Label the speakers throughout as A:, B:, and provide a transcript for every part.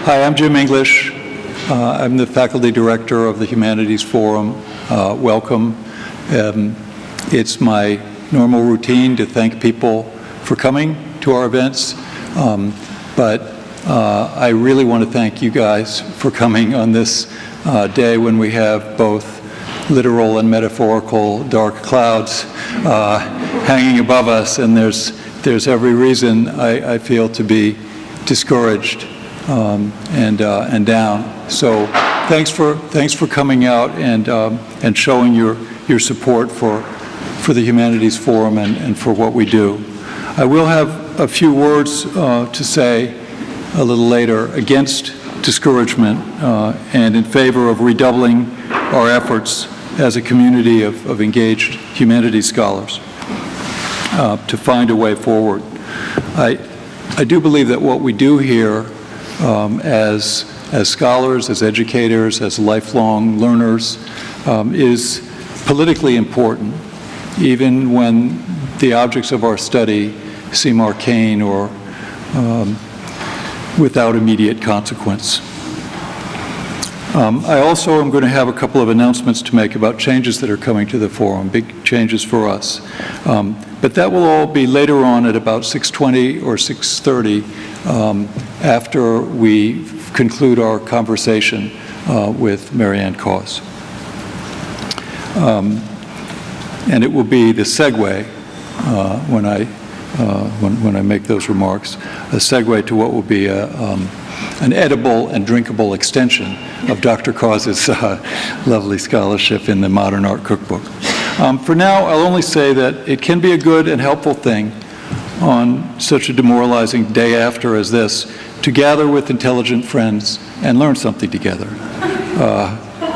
A: Hi, I'm Jim English. I'm the faculty director of the Humanities Forum. Welcome. It's my normal routine to thank people for coming to our events, but I really want to thank you guys for coming on this day when we have both literal and metaphorical dark clouds hanging above us, and there's every reason I feel to be discouraged and down. So thanks for coming out and showing your support for the Humanities Forum and for what we do. I will have a few words to say a little later against discouragement and in favor of redoubling our efforts as a community of engaged humanities scholars to find a way forward. I do believe that what we do here as scholars, as educators, as lifelong learners is politically important, even when the objects of our study seem arcane or without immediate consequence. I also am going to have a couple of announcements to make about changes that are coming to the forum, big changes for us. But that will all be later on at about 6:20 or 6:30 after we conclude our conversation with Mary Ann Caws. And it will be the segue when I make those remarks, a segue to what will be an edible and drinkable extension of Dr. Caws's lovely scholarship in the Modern Art Cookbook. For now, I'll only say that it can be a good and helpful thing on such a demoralizing day after as this to gather with intelligent friends and learn something together.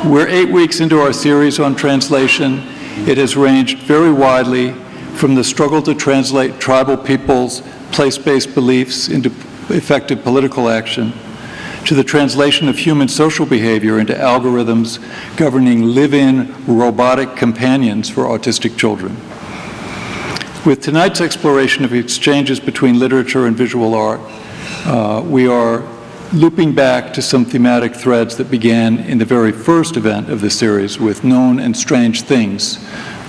A: We're 8 weeks into our series on translation. It has ranged very widely from the struggle to translate tribal peoples' place-based beliefs into effective political action, to the translation of human social behavior into algorithms governing live-in robotic companions for autistic children. With tonight's exploration of exchanges between literature and visual art, we are looping back to some thematic threads that began in the very first event of the series with Known and Strange Things,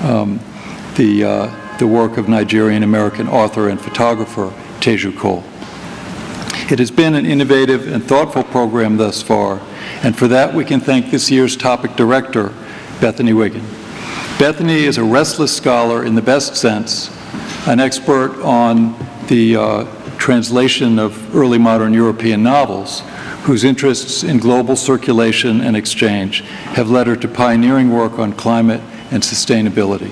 A: the work of Nigerian-American author and photographer Teju Cole. It has been an innovative and thoughtful program thus far, and for that we can thank this year's topic director, Bethany Wiggin. Bethany is a restless scholar in the best sense, an expert on the translation of early modern European novels, whose interests in global circulation and exchange have led her to pioneering work on climate and sustainability.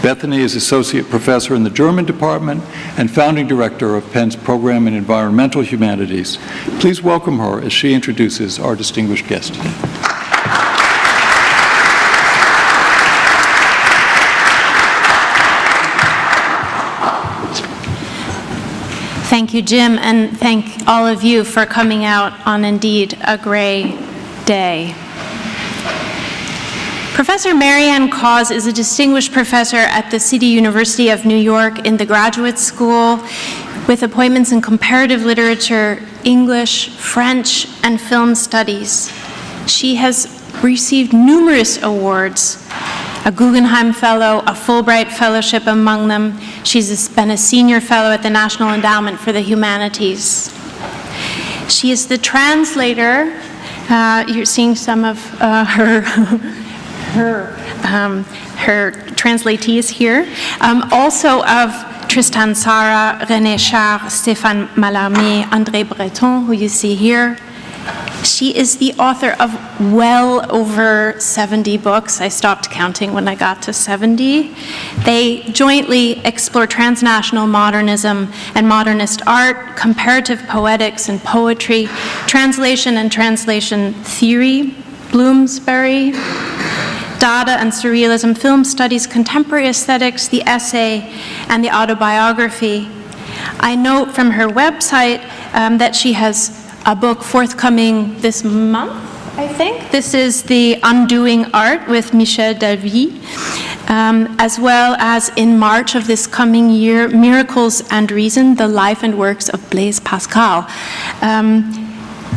A: Bethany is Associate Professor in the German Department and Founding Director of Penn's Program in Environmental Humanities. Please welcome her as she introduces our distinguished guest today.
B: Thank you, Jim, and thank all of you for coming out on indeed a gray day. Professor Mary Ann Caws is a distinguished professor at the City University of New York in the Graduate School with appointments in comparative literature, English, French, and film studies. She has received numerous awards, a Guggenheim Fellow, a Fulbright Fellowship among them. She's been a Senior Fellow at the National Endowment for the Humanities. She is the translator. You're seeing some of her translatees here, also of Tristan Tzara, René Char, Stéphane Mallarmé, André Breton, who you see here. She is the author of well over 70 books. I stopped counting when I got to 70. They jointly explore transnational modernism and modernist art, comparative poetics and poetry, translation and translation theory, Bloomsbury, Dada and Surrealism, film studies, contemporary aesthetics, the essay, and the autobiography. I note from her website that she has a book forthcoming this month, I think. This is The Undoing Art with Michel Davy, as well as in March of this coming year, Miracles and Reason, the life and works of Blaise Pascal.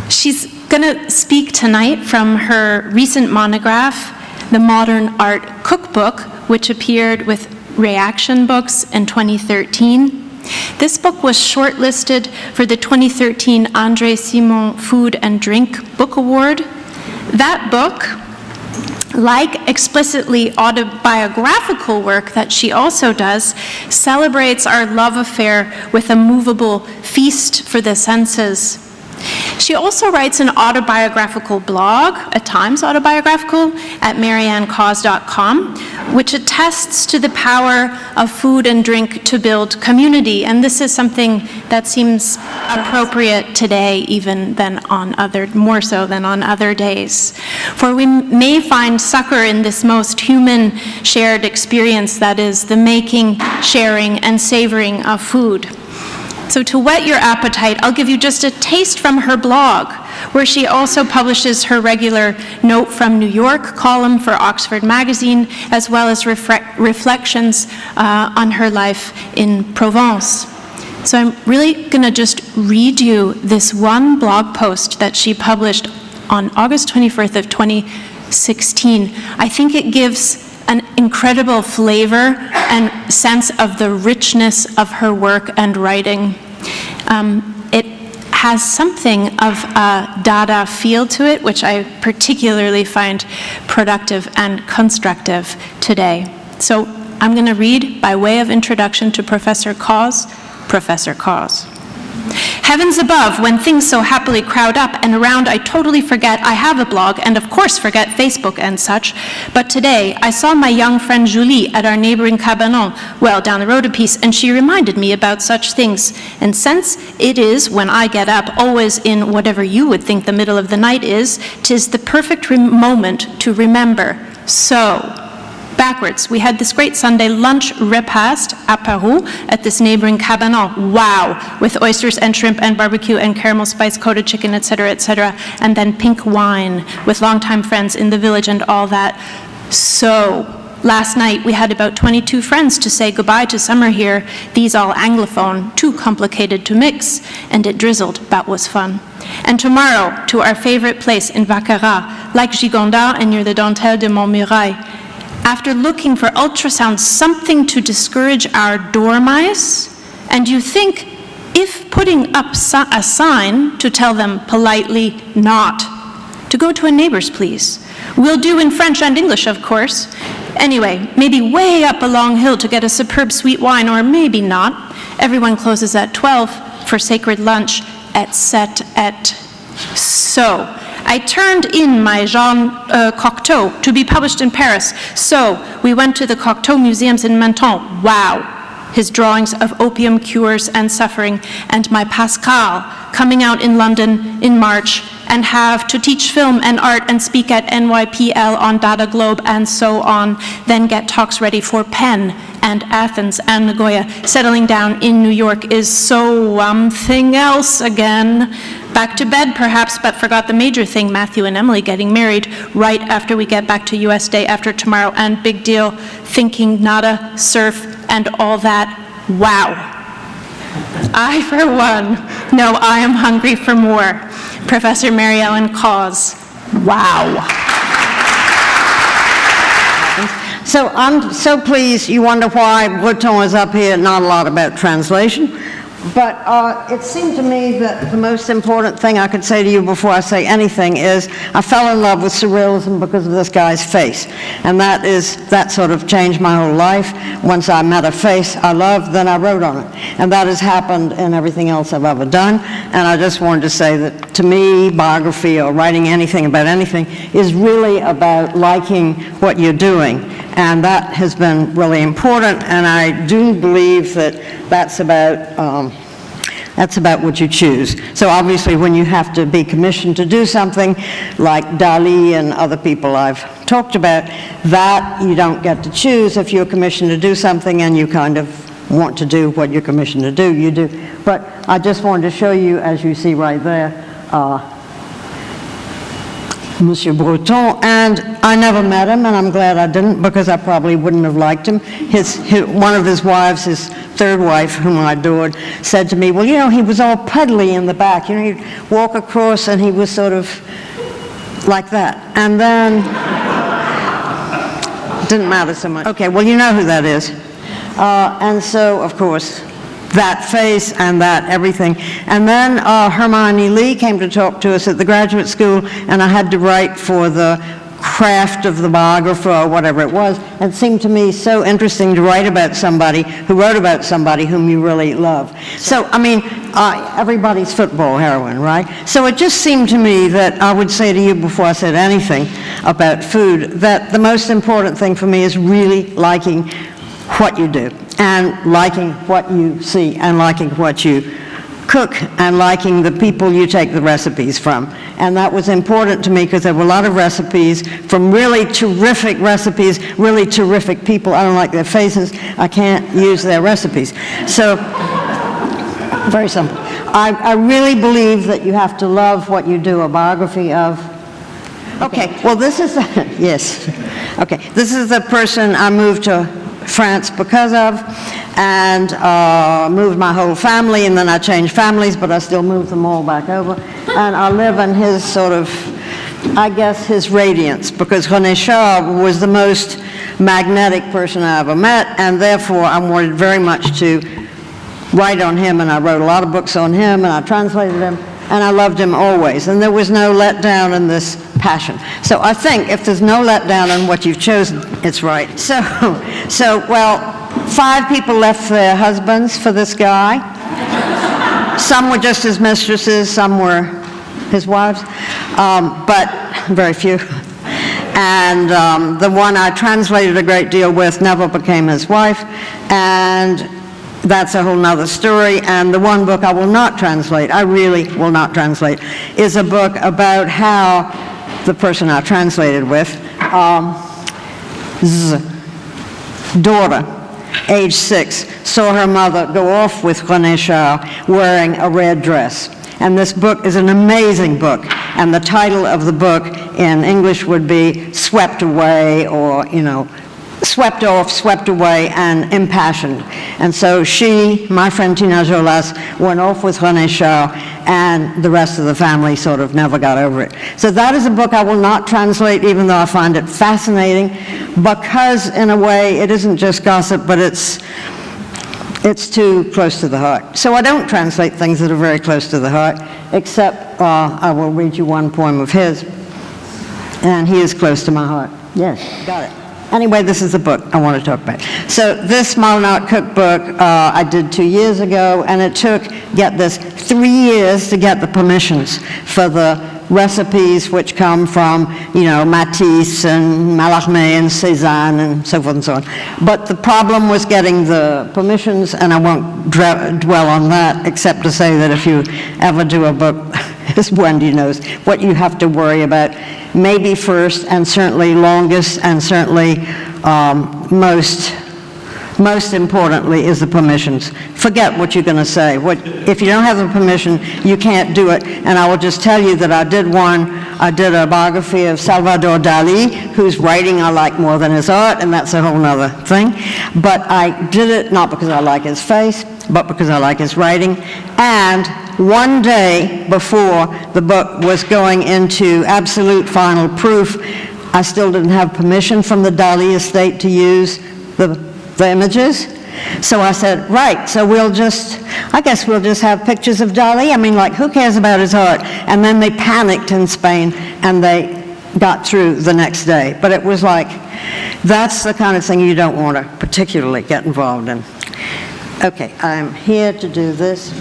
B: She's going to speak tonight from her recent monograph, The Modern Art Cookbook, which appeared with Reaction Books in 2013. This book was shortlisted for the 2013 André Simon Food and Drink Book Award. That book, like explicitly autobiographical work that she also does, celebrates our love affair with a movable feast for the senses. She also writes an autobiographical blog, at times autobiographical, at maryancaws.com, which attests to the power of food and drink to build community. And this is something that seems appropriate today, even more so than on other days. For we may find succor in this most human shared experience that is the making, sharing, and savoring of food. So to whet your appetite, I'll give you just a taste from her blog, where she also publishes her regular Note from New York column for Oxford Magazine, as well as reflections on her life in Provence. So I'm really going to just read you this one blog post that she published on August 24th of 2016. I think it gives an incredible flavor and sense of the richness of her work and writing. It has something of a Dada feel to it, which I particularly find productive and constructive today. So I'm going to read by way of introduction to Professor Caws. Heavens above, when things so happily crowd up and around, I totally forget I have a blog, and of course forget Facebook and such. But today, I saw my young friend Julie at our neighboring cabanon, well, down the road a piece, and she reminded me about such things. And since it is, when I get up, always in whatever you would think the middle of the night is, 'tis the perfect moment to remember. So, backwards, we had this great Sunday lunch repast, apéro, at this neighboring cabanon. Wow! With oysters and shrimp and barbecue and caramel spice coated chicken, etc., etc. And then pink wine with longtime friends in the village and all that. So, last night we had about 22 friends to say goodbye to summer here. These all Anglophone, too complicated to mix. And it drizzled. That was fun. And tomorrow, to our favorite place in Vacara, like Gigondas and near the Dentelle de Montmirail. After looking for ultrasound, something to discourage our dormice, and you think, if putting up a sign to tell them politely not, to go to a neighbor's, please. We'll do in French and English, of course. Anyway, maybe way up a long hill to get a superb sweet wine, or maybe not. Everyone closes at 12 for sacred lunch, et. So, I turned in my Jean Cocteau to be published in Paris. So we went to the Cocteau museums in Menton. Wow! His drawings of opium cures and suffering, and my Pascal coming out in London in March, and have to teach film and art and speak at NYPL on Dada Globe and so on, then get talks ready for Penn and Athens and Nagoya. Settling down in New York is something else again. Back to bed, perhaps, but forgot the major thing, Matthew and Emily getting married right after we get back to US Day after tomorrow, and big deal, thinking nada, surf, and all that. Wow. I, for one, know I am hungry for more. Professor Mary Ann Caws. Wow.
C: So I'm so pleased. You wonder why Breton is up here, not a lot about translation. But it seemed to me that the most important thing I could say to you before I say anything is I fell in love with surrealism because of this guy's face. And that sort of changed my whole life. Once I met a face I loved, then I wrote on it. And that has happened in everything else I've ever done. And I just wanted to say that to me, biography or writing anything about anything is really about liking what you're doing. And that has been really important, and I do believe that that's about what you choose. So obviously when you have to be commissioned to do something, like Dali and other people I've talked about, that you don't get to choose. If you're commissioned to do something and you kind of want to do what you're commissioned to do, you do. But I just wanted to show you, as you see right there, Monsieur Breton, and I never met him, and I'm glad I didn't, because I probably wouldn't have liked him. One of his wives, his third wife, whom I adored, said to me, well, you know, he was all puddly in the back. You know, he'd walk across, and he was sort of like that. And then, didn't matter so much. Okay, well, you know who that is. And so, of course, that face and that everything. And then Hermione Lee came to talk to us at the graduate school, and I had to write for the craft of the biographer or whatever it was. And it seemed to me so interesting to write about somebody who wrote about somebody whom you really love. So, I mean, everybody's football heroine, right? So it just seemed to me that I would say to you before I said anything about food, that the most important thing for me is really liking what you do, and liking what you see, and liking what you cook, and liking the people you take the recipes from. And that was important to me because there were a lot of recipes from really terrific recipes, really terrific people. I don't like their faces. I can't use their recipes. So, very simple. I really believe that you have to love what you do. A biography of... Okay, well, this is... yes. Okay, this is the person I moved to France because of, and moved my whole family, and then I changed families, but I still moved them all back over. And I live in his sort of, I guess, his radiance, because René Char was the most magnetic person I ever met, and therefore I wanted very much to write on him, and I wrote a lot of books on him, and I translated him, and I loved him always, and there was no letdown in this passion. So I think if there's no letdown in what you've chosen, it's right. So well, 5 people left their husbands for this guy. Some were just his mistresses, some were his wives, but very few. And the one I translated a great deal with never became his wife, and that's a whole nother story. And the one book I will not translate, I really will not translate, is a book about how the person I translated with, daughter, age 6, saw her mother go off with René Char wearing a red dress. And this book is an amazing book. And the title of the book in English would be Swept Away, or, you know, swept off, swept away, and impassioned. And so she, my friend Tina Jolas, went off with René Char, and the rest of the family sort of never got over it. So that is a book I will not translate, even though I find it fascinating, because in a way it isn't just gossip, but it's too close to the heart. So I don't translate things that are very close to the heart, except I will read you one poem of his, and he is close to my heart. Yes, got it. Anyway, this is the book I want to talk about. So this Modern Art Cookbook I did 2 years ago, and it took, get this, 3 years to get the permissions for the recipes which come from, you know, Matisse and Mallarmé and Cézanne and so forth and so on. But the problem was getting the permissions, and I won't dwell on that, except to say that if you ever do a book, as Wendy knows, what you have to worry about, maybe first and certainly longest and certainly most importantly is the permissions. Forget what you're going to say. If you don't have the permission, you can't do it. And I will just tell you that I did a biography of Salvador Dali, whose writing I like more than his art, and that's a whole other thing. But I did it not because I like his face, but because I like his writing. And one day before the book was going into absolute final proof, I still didn't have permission from the Dali estate to use the images. So I said, right, so I guess we'll just have pictures of Dali. I mean, like, who cares about his art? And then they panicked in Spain, and they got through the next day. But it was like, that's the kind of thing you don't want to particularly get involved in. Okay, I'm here to do this.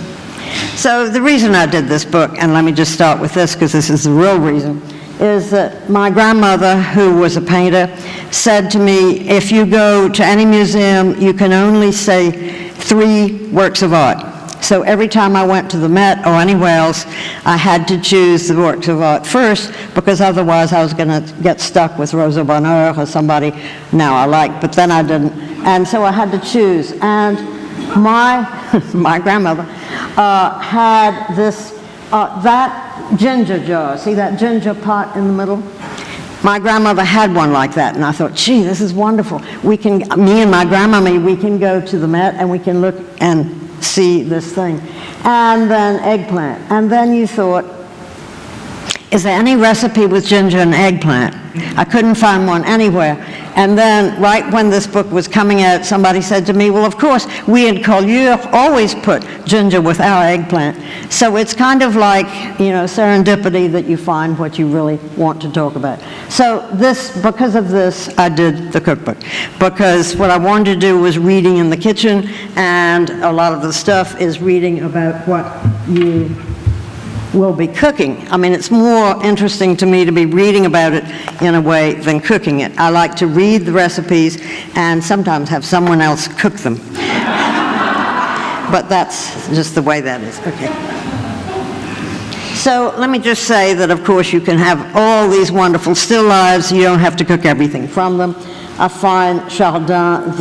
C: So the reason I did this book, and let me just start with this because this is the real reason, is that my grandmother, who was a painter, said to me, if you go to any museum, you can only say 3 works of art. So every time I went to the Met or anywhere else, I had to choose the works of art first, because otherwise I was going to get stuck with Rosa Bonheur or somebody now I like, but then I didn't. And so I had to choose. And my grandmother had this that ginger jar, see that ginger pot in the middle? My grandmother had one like that, and I thought, gee, this is wonderful. Me and my grandmommy, we can go to the Met and we can look and see this thing. And then eggplant. And then you thought, is there any recipe with ginger and eggplant? I couldn't find one anywhere. And then right when this book was coming out, somebody said to me, well, of course, we in Collioure always put ginger with our eggplant. So it's kind of like, serendipity that you find what you really want to talk about. So because of this, I did the cookbook. Because what I wanted to do was reading in the kitchen, and a lot of the stuff is reading about what you will be cooking. I mean, it's more interesting to me to be reading about it in a way than cooking it. I like to read the recipes and sometimes have someone else cook them. But that's just the way that is. Okay. So let me just say that, of course, you can have all these wonderful still lives. You don't have to cook everything from them. I find Chardin,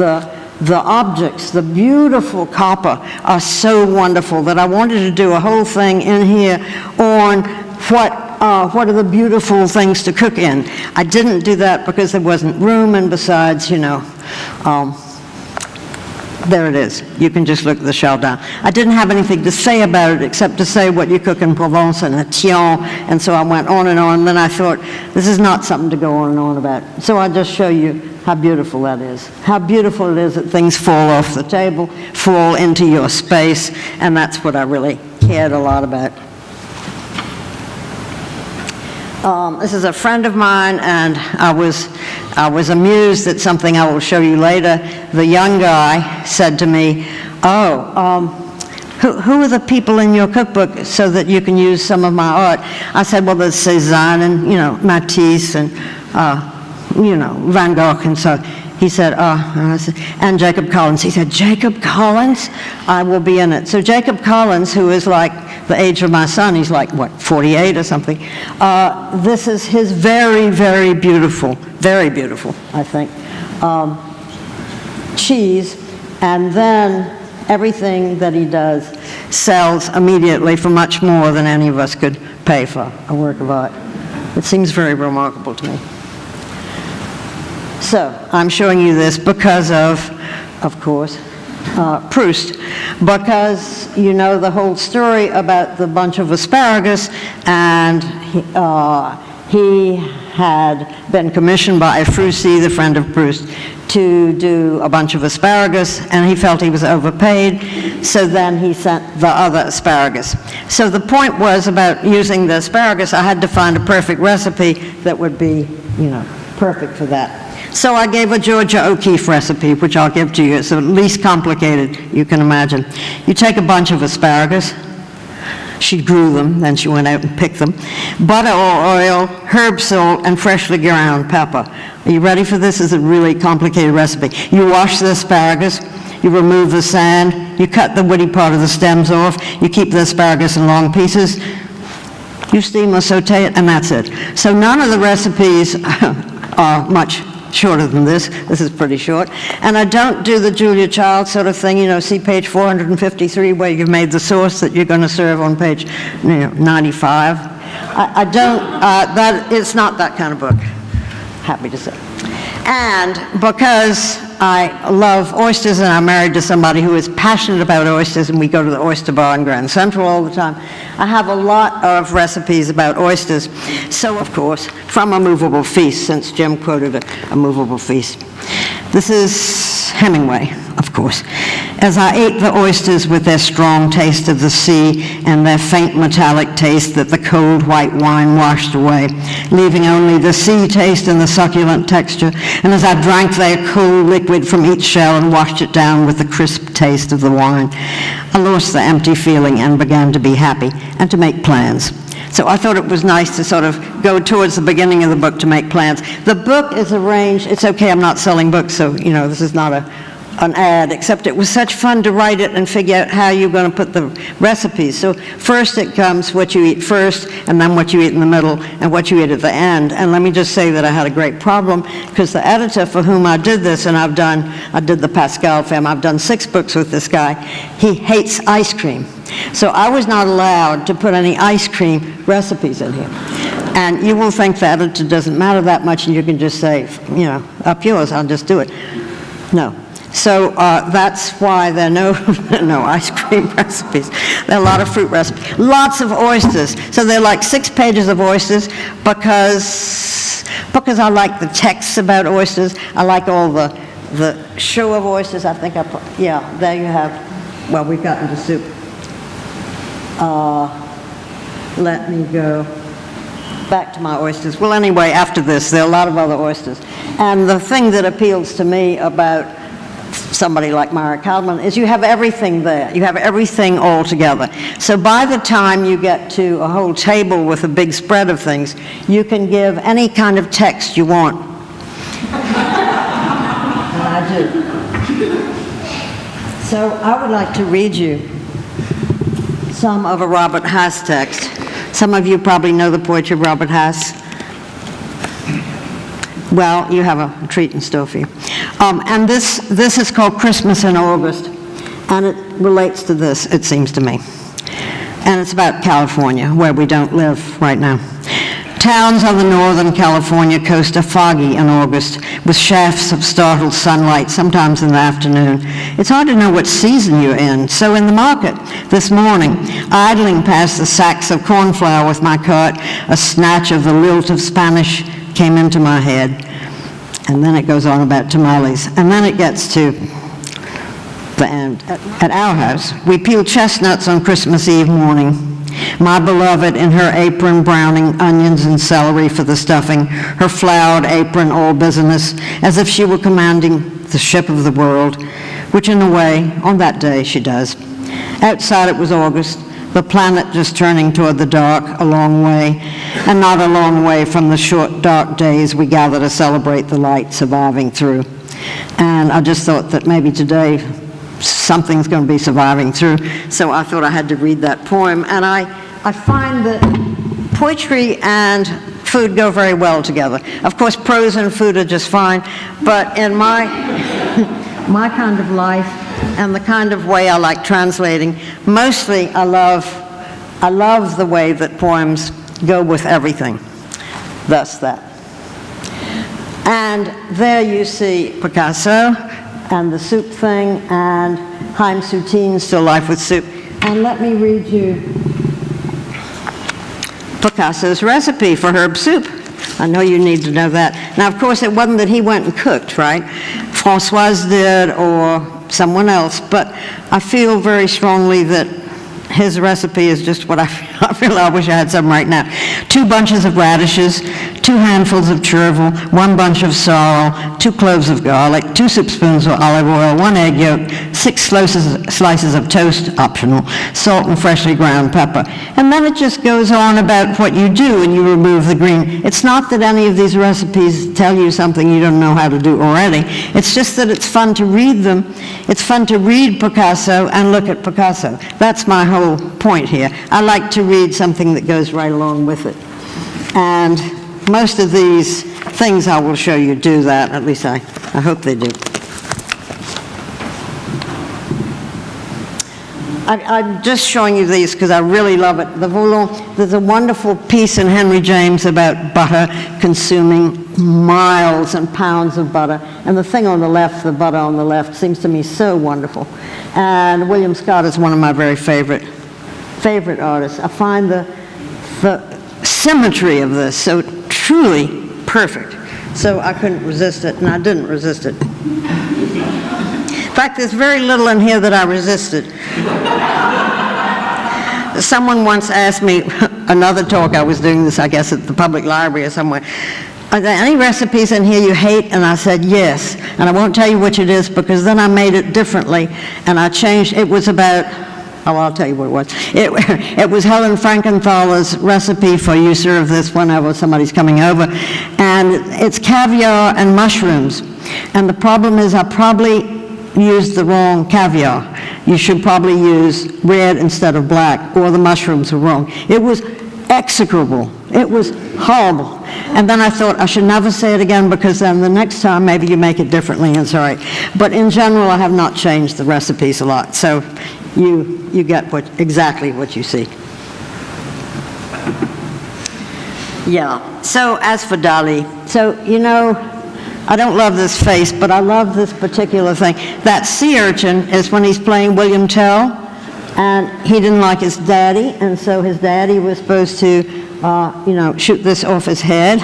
C: the objects, the beautiful copper, are so wonderful that I wanted to do a whole thing in here on what are the beautiful things to cook in. I didn't do that because there wasn't room, and besides, there it is. You can just look at the Chardin. I didn't have anything to say about it except to say what you cook in Provence and a Thion, and so I went on, and then I thought, this is not something to go on and on about. So I'll just show you how beautiful that is. How beautiful it is that things fall off the table, fall into your space, and that's what I really cared a lot about. This is a friend of mine, and I was amused at something I will show you later. The young guy said to me, who are the people in your cookbook so that you can use some of my art? I said, well, there's Cézanne and, Matisse and, Van Gogh and so. He said, and Jacob Collins. He said, Jacob Collins? I will be in it. So Jacob Collins, who is like the age of my son, he's like, 48 or something. This is his very, very beautiful, I think, cheese. And then everything that he does sells immediately for much more than any of us could pay for a work of art. It seems very remarkable to me. So I'm showing you this because of course, Proust, because you know the whole story about the bunch of asparagus, and he had been commissioned by Frucy, the friend of Proust, to do a bunch of asparagus, and he felt he was overpaid, so then he sent the other asparagus. So the point was about using the asparagus, I had to find a perfect recipe that would be, perfect for that. So I gave a Georgia O'Keeffe recipe, which I'll give to you. It's the least complicated you can imagine. You take a bunch of asparagus. She grew them, then she went out and picked them. Butter or oil, herb salt, and freshly ground pepper. Are you ready for this? It's a really complicated recipe. You wash the asparagus. You remove the sand. You cut the woody part of the stems off. You keep the asparagus in long pieces. You steam or saute it, and that's it. So none of the recipes are much shorter than this. This is pretty short. And I don't do the Julia Child sort of thing, see page 453 where you've made the sauce that you're going to serve on page 95. I don't, it's not that kind of book, happy to say. And because I love oysters and I'm married to somebody who is passionate about oysters, and we go to the oyster bar in Grand Central all the time, I have a lot of recipes about oysters. So, of course, from A Moveable Feast, since Jim quoted a Moveable Feast. This is Hemingway, of course. As I ate the oysters with their strong taste of the sea and their faint metallic taste that the cold white wine washed away, leaving only the sea taste and the succulent texture, and as I drank their cold liquid from each shell and washed it down with the crisp taste of the wine, I lost the empty feeling and began to be happy and to make plans. So I thought it was nice to sort of go towards the beginning of the book to make plans. The book is arranged, it's okay, I'm not selling books, so, this is not an ad, except it was such fun to write it and figure out how you're going to put the recipes. So first it comes what you eat first, and then what you eat in the middle, and what you eat at the end. And let me just say that I had a great problem, because the editor for whom I did this, and I did the Pascal film, I've done 6 books with this guy, he hates ice cream. So I was not allowed to put any ice cream recipes in here. And you will think that it doesn't matter that much, and you can just say, you know, up yours, I'll just do it. No. So that's why there are no ice cream recipes. There are a lot of fruit recipes. Lots of oysters. So there are like 6 pages of oysters because I like the texts about oysters. I like all the show of oysters. I think yeah, there you have, well, we've gotten to soup. Let me go back to my oysters. Well, anyway, after this, there are a lot of other oysters. And the thing that appeals to me about somebody like Mary Kalman is you have everything there. You have everything all together. So by the time you get to a whole table with a big spread of things, you can give any kind of text you want. And I do. So I would like to read you some of a Robert Hass text. Some of you probably know the poetry of Robert Hass. Well, you have a treat in store for you. And this is called Christmas in August, and it relates to this, it seems to me. And it's about California, where we don't live right now. Towns on the northern California coast are foggy in August, with shafts of startled sunlight, sometimes in the afternoon. It's hard to know what season you're in. So in the market this morning, idling past the sacks of corn flour with my cart, a snatch of the lilt of Spanish came into my head. And then it goes on about tamales. And then it gets to the end. At our house, we peel chestnuts on Christmas Eve morning. My beloved in her apron browning onions and celery for the stuffing, her floured apron all business, as if she were commanding the ship of the world, which in a way, on that day, she does. Outside it was August, the planet just turning toward the dark a long way, and not a long way from the short, dark days we gather to celebrate the light surviving through. And I just thought that maybe today something's going to be surviving through, so I thought I had to read that poem. And I find that poetry and food go very well together. Of course, prose and food are just fine, but in my kind of life and the kind of way I like translating, mostly I love the way that poems go with everything. Thus that. And there you see Picasso and the soup thing, and Haim Soutine, Still Life with Soup. And let me read you Picasso's recipe for herb soup. I know you need to know that. Now, of course, it wasn't that he went and cooked, right? Françoise did, or someone else, but I feel very strongly that his recipe is just what I feel I wish I had some right now. 2 bunches of radishes, 2 handfuls of chervil, 1 bunch of sorrel, 2 cloves of garlic, 2 soup spoons of olive oil, 1 egg yolk, 6 slices of toast, optional, salt and freshly ground pepper. And then it just goes on about what you do, and you remove the green. It's not that any of these recipes tell you something you don't know how to do already. It's just that it's fun to read them. It's fun to read Picasso and look at Picasso. That's my whole point here. I like to read something that goes right along with it. And most of these things I will show you do that, at least I hope they do. I'm just showing you these because I really love it. The Voulon, there's a wonderful piece in Henry James about butter consuming miles and pounds of butter. And the thing on the left, the butter on the left, seems to me so wonderful. And William Scott is one of my very favorite artists. I find the symmetry of this so truly perfect. So I couldn't resist it, and I didn't resist it. In fact, there's very little in here that I resisted. Someone once asked me, another talk I was doing this, I guess, at the public library or somewhere, are there any recipes in here you hate? And I said, yes. And I won't tell you which it is because then I made it differently, and I changed, it was about, oh, I'll tell you what it was. It was Helen Frankenthaler's recipe for you serve this whenever somebody's coming over, and it's caviar and mushrooms. And the problem is I probably used the wrong caviar. You should probably use red instead of black, or the mushrooms were wrong. It was execrable. It was horrible. And then I thought I should never say it again, because then the next time maybe you make it differently and sorry. But in general, I have not changed the recipes a lot. So you get exactly what you see. Yeah, so as for Dali, so you know, I don't love this face, but I love this particular thing. That sea urchin is when he's playing William Tell, and he didn't like his daddy, and so his daddy was supposed to, shoot this off his head.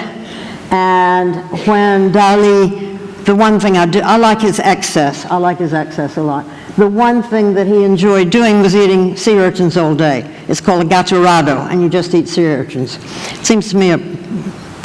C: And when Dali, the one thing I like his excess. I like his excess a lot. The one thing that he enjoyed doing was eating sea urchins all day. It's called a gatturado, and you just eat sea urchins. It seems to me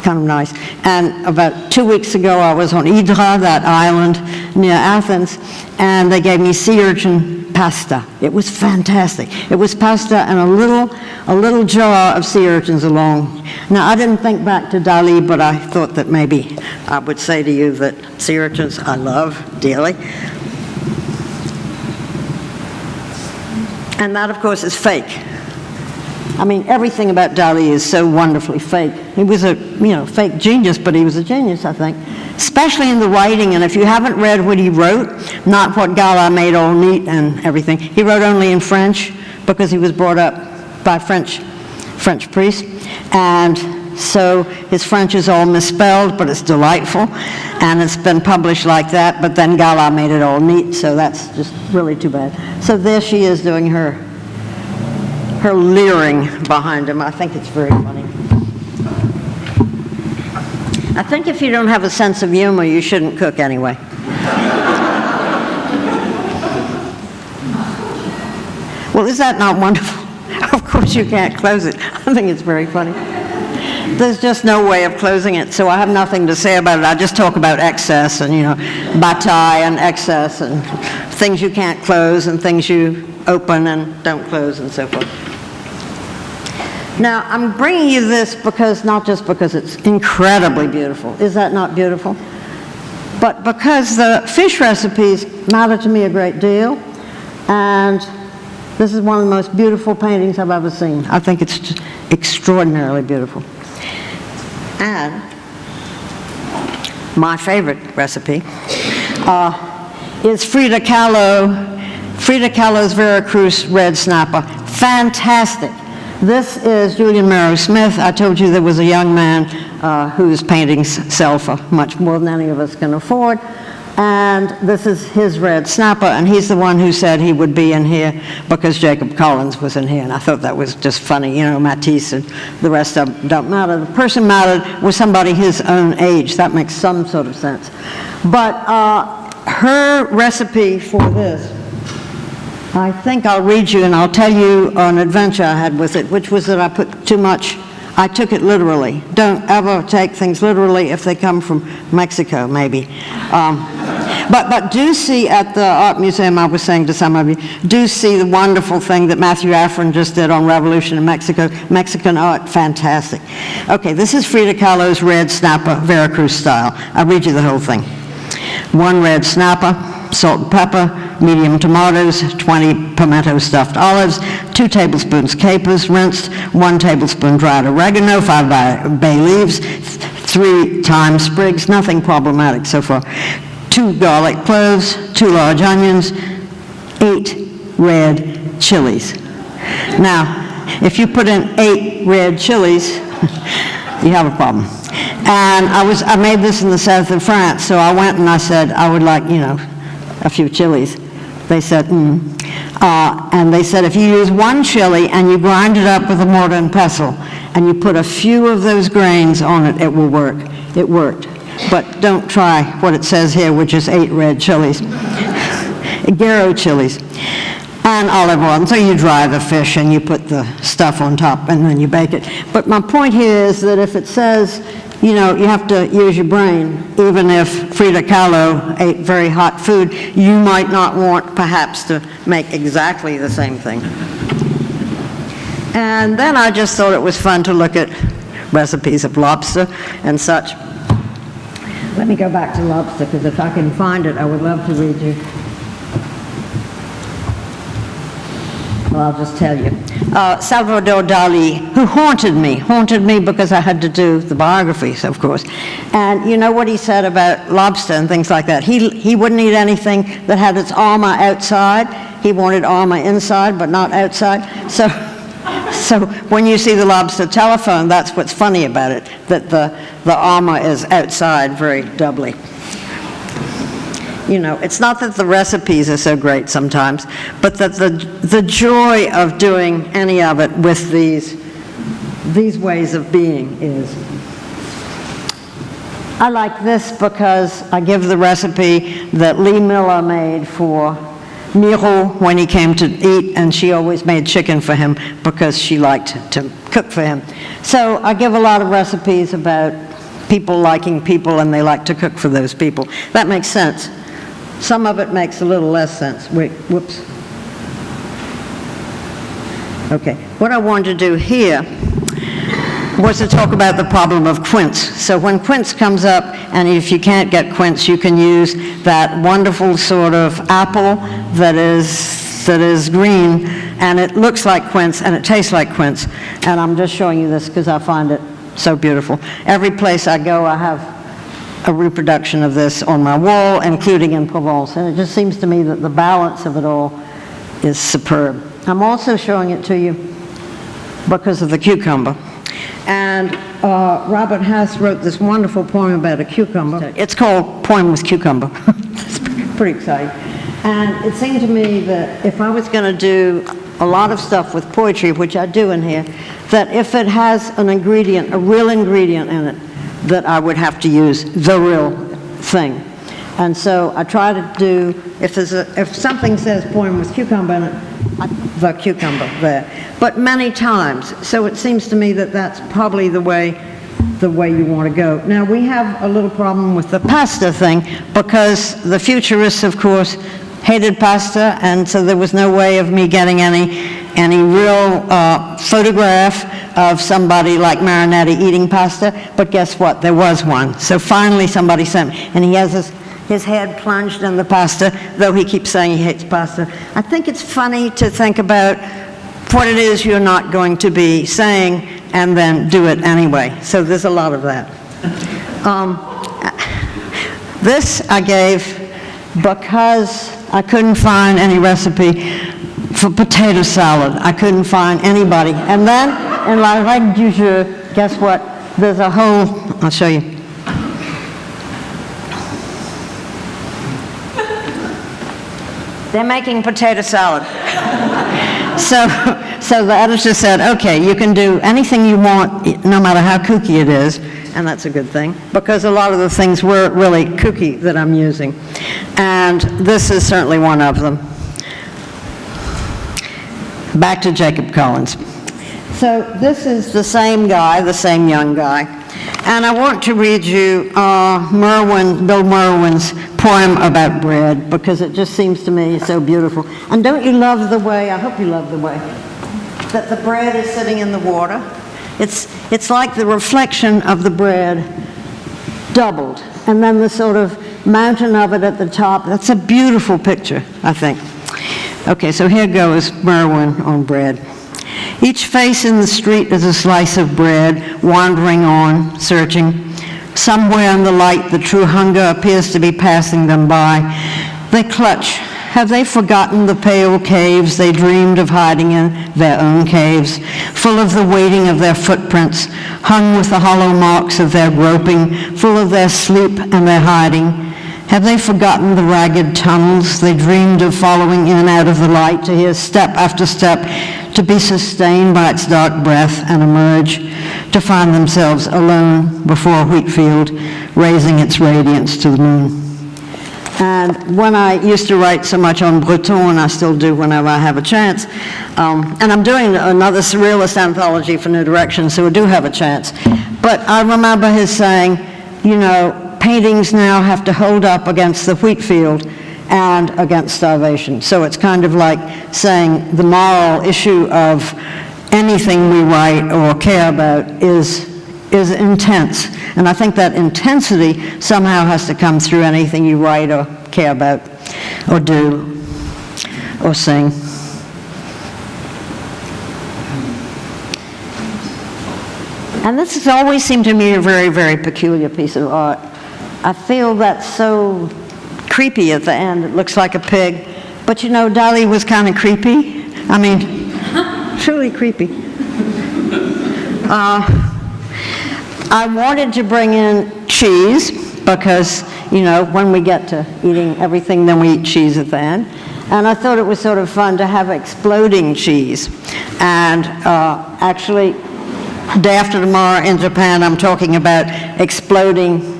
C: kind of nice. And about 2 weeks ago, I was on Hydra, that island near Athens, and they gave me sea urchin pasta. It was fantastic. It was pasta and a little jar of sea urchins along. Now, I didn't think back to Dali, but I thought that maybe I would say to you that sea urchins I love dearly. And that, of course, is fake. I mean, everything about Dali is so wonderfully fake. He was a, fake genius, but he was a genius, I think, especially in the writing. And if you haven't read what he wrote, not what Gala made all neat and everything, he wrote only in French because he was brought up by French priests. And so his French is all misspelled, but it's delightful. And it's been published like that, but then Gala made it all neat, so that's just really too bad. So there she is doing her leering behind him. I think it's very funny. I think if you don't have a sense of humor, you shouldn't cook anyway. Well, is that not wonderful? Of course you can't close it. I think it's very funny. There's just no way of closing it, so I have nothing to say about it. I just talk about excess and, bataille and excess and things you can't close and things you open and don't close and so forth. Now, I'm bringing you this not just because it's incredibly beautiful. Is that not beautiful? But because the fish recipes matter to me a great deal, and this is one of the most beautiful paintings I've ever seen. I think it's just extraordinarily beautiful. And my favorite recipe is Frida Kahlo's Veracruz red snapper. Fantastic. This is Julian Merrow Smith. I told you there was a young man whose paintings sell for much more than any of us can afford. And this is his red snapper, and he's the one who said he would be in here because Jacob Collins was in here, and I thought that was just funny. Matisse and the rest of them don't matter. The person mattered was somebody his own age. That makes some sort of sense. But her recipe for this, I think I'll read you, and I'll tell you an adventure I had with it, which was that I put too much. I took it literally. Don't ever take things literally if they come from Mexico, maybe. But do see at the Art Museum, I was saying to some of you, do see the wonderful thing that Matthew Afrin just did on Revolution in Mexico. Mexican art, fantastic. Okay, this is Frida Kahlo's red snapper, Veracruz style. I'll read you the whole thing. 1 red snapper, salt and pepper, medium tomatoes, 20 pimento stuffed olives, 2 tablespoons capers, rinsed, 1 tablespoon dried oregano, 5 bay leaves, 3 thyme sprigs, nothing problematic so far, 2 garlic cloves, 2 large onions, 8 red chilies. Now, if you put in 8 red chilies, you have a problem. And I made this in the south of France, so I went and I said, I would like, a few chilies. They said, and they said, if you use 1 chili and you grind it up with a mortar and pestle, and you put a few of those grains on it, it will work. It worked. But don't try what it says here, which is 8 red chilies. Gero chilies. And olive oil. And so you dry the fish and you put the stuff on top and then you bake it. But my point here is that if it says, you have to use your brain, even if Frida Kahlo ate very hot food, you might not want perhaps to make exactly the same thing. And then I just thought it was fun to look at recipes of lobster and such. Let me go back to lobster, because if I can find it, I would love to read you. Well, I'll just tell you. Salvador Dali, who haunted me because I had to do the biographies, of course. And you know what he said about lobster and things like that? He wouldn't eat anything that had its armor outside. He wanted armor inside, but not outside. So when you see the lobster telephone, that's what's funny about it, that the armor is outside very doubly. You know, it's not that the recipes are so great sometimes, but that the joy of doing any of it with these ways of being is. I like this because I give the recipe that Lee Miller made for Nero when he came to eat, and she always made chicken for him because she liked to cook for him. So I give a lot of recipes about people liking people, and they like to cook for those people. That makes sense. Some of it makes a little less sense. Wait, whoops. Okay, what I wanted to do here was to talk about the problem of quince. So when quince comes up, and if you can't get quince, you can use that wonderful sort of apple that is green, and it looks like quince, and it tastes like quince. And I'm just showing you this because I find it so beautiful. Every place I go, I have a reproduction of this on my wall, including in Provence. And it just seems to me that the balance of it all is superb. I'm also showing it to you because of the cucumber. And Robert Hass wrote this wonderful poem about a cucumber. It's called Poem with Cucumber. It's pretty exciting. And it seemed to me that if I was going to do a lot of stuff with poetry, which I do in here, that if it has an ingredient, a real ingredient in it, that I would have to use the real thing. And so I try to do, if something says poem with cucumber in it, the cucumber there. But many times. So it seems to me that that's probably the way you want to go. Now we have a little problem with the pasta thing because the futurists, of course, hated pasta, and so there was no way of me getting any real photograph of somebody like Marinetti eating pasta, but guess what? There was one. So finally somebody sent me, and he has his head plunged in the pasta, though he keeps saying he hates pasta. I think it's funny to think about what it is you're not going to be saying and then do it anyway. So there's a lot of that. This I gave because I couldn't find any recipe for potato salad. I couldn't find anybody. And then in La Règle du Jeu, guess what? There's a whole, I'll show you. They're making potato salad. So the editor said, okay, you can do anything you want, no matter how kooky it is, and that's a good thing, because a lot of the things were really kooky that I'm using. And this is certainly one of them. Back to Jacob Collins. So this is the same guy, the same young guy. And I want to read you Bill Merwin's poem about bread, because it just seems to me so beautiful. And don't you love the way, I hope you love the way, that the bread is sitting in the water? It's like the reflection of the bread doubled, and then the sort of mountain of it at the top. That's a beautiful picture, I think. Okay, so here goes Merwin on bread. Each face in the street is a slice of bread, wandering on, searching. Somewhere in the light, the true hunger appears to be passing them by. They clutch. Have they forgotten the pale caves they dreamed of hiding in, their own caves, full of the waiting of their footprints, hung with the hollow marks of their groping, full of their sleep and their hiding? Have they forgotten the ragged tunnels they dreamed of following in and out of the light, to hear step after step, to be sustained by its dark breath and emerge, to find themselves alone before a wheat field, raising its radiance to the moon? And when I used to write so much on Breton, and I still do whenever I have a chance, and I'm doing another surrealist anthology for New Direction, so we do have a chance. But I remember his saying, you know, paintings now have to hold up against the wheat field and against starvation. So it's kind of like saying the moral issue of anything we write or care about is intense. And I think that intensity somehow has to come through anything you write or care about or do or sing. And this has always seemed to me a very, very peculiar piece of art. I feel that's so creepy at the end. It looks like a pig. But you know, Dali was kind of creepy. I mean, truly creepy. I wanted to bring in cheese because, you know, when we get to eating everything, then we eat cheese at the end. And I thought it was sort of fun to have exploding cheese. And actually, day after tomorrow in Japan, I'm talking about exploding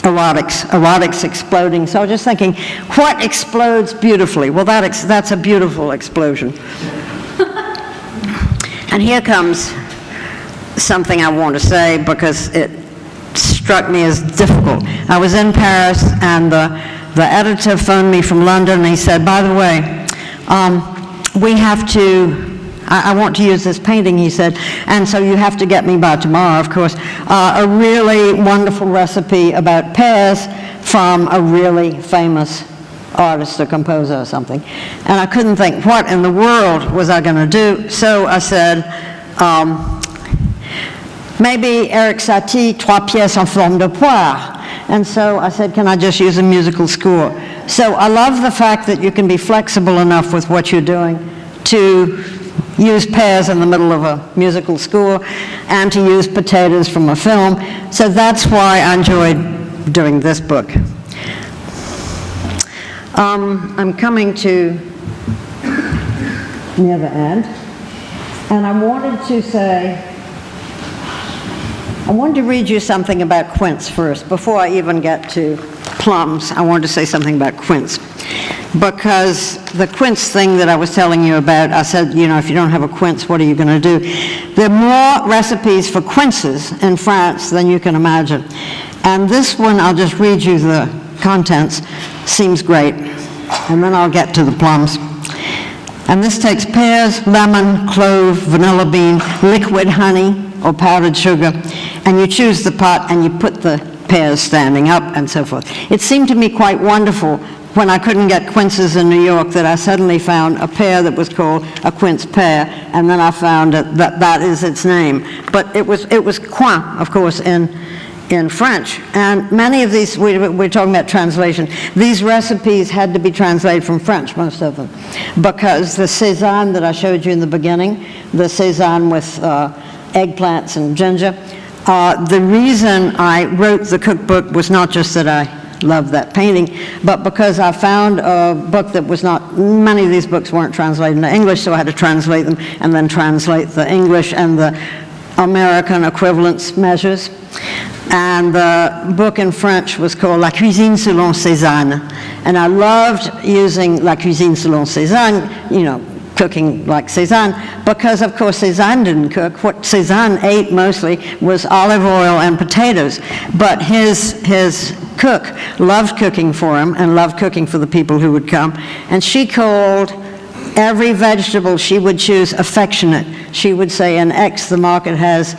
C: erotics exploding. So I was just thinking, what explodes beautifully? Well, that's a beautiful explosion. And here comes something I want to say because it struck me as difficult. I was in Paris and the editor phoned me from London and he said, by the way, we have to, I want to use this painting, he said, and so you have to get me by tomorrow, of course, a really wonderful recipe about pears from a really famous artist or composer or something. And I couldn't think, what in the world was I going to do? So I said, maybe Eric Satie, Trois pièces en forme de poire. And so I said, can I just use a musical score? So I love the fact that you can be flexible enough with what you're doing to use pears in the middle of a musical score and to use potatoes from a film. So that's why I enjoyed doing this book. I'm coming to near the end, and I wanted to read you something about quince first. Before I even get to plums, I wanted to say something about quince. Because the quince thing that I was telling you about, I said, you know, if you don't have a quince, what are you going to do? There are more recipes for quinces in France than you can imagine. And this one, I'll just read you the contents, seems great. And then I'll get to the plums. And this takes pears, lemon, clove, vanilla bean, liquid honey, or powdered sugar, and you choose the pot and you put the pears standing up and so forth. It seemed to me quite wonderful when I couldn't get quinces in New York that I suddenly found a pear that was called a quince pear, and then I found that is its name. But it was coin, of course, in French. And many of these, we're talking about translation, these recipes had to be translated from French, most of them, because the Cézanne that I showed you in the beginning, the Cézanne with eggplants and ginger, the reason I wrote the cookbook was not just that I loved that painting, but because I found a book that was not, many of these books weren't translated into English, so I had to translate them and then translate the English and the American equivalence measures. And the book in French was called La Cuisine selon Cézanne. And I loved using La Cuisine selon Cézanne, you know, cooking like Cézanne, because of course Cézanne didn't cook. What Cézanne ate mostly was olive oil and potatoes. But his cook loved cooking for him and loved cooking for the people who would come. And she called every vegetable she would choose affectionate. She would say, in X the market has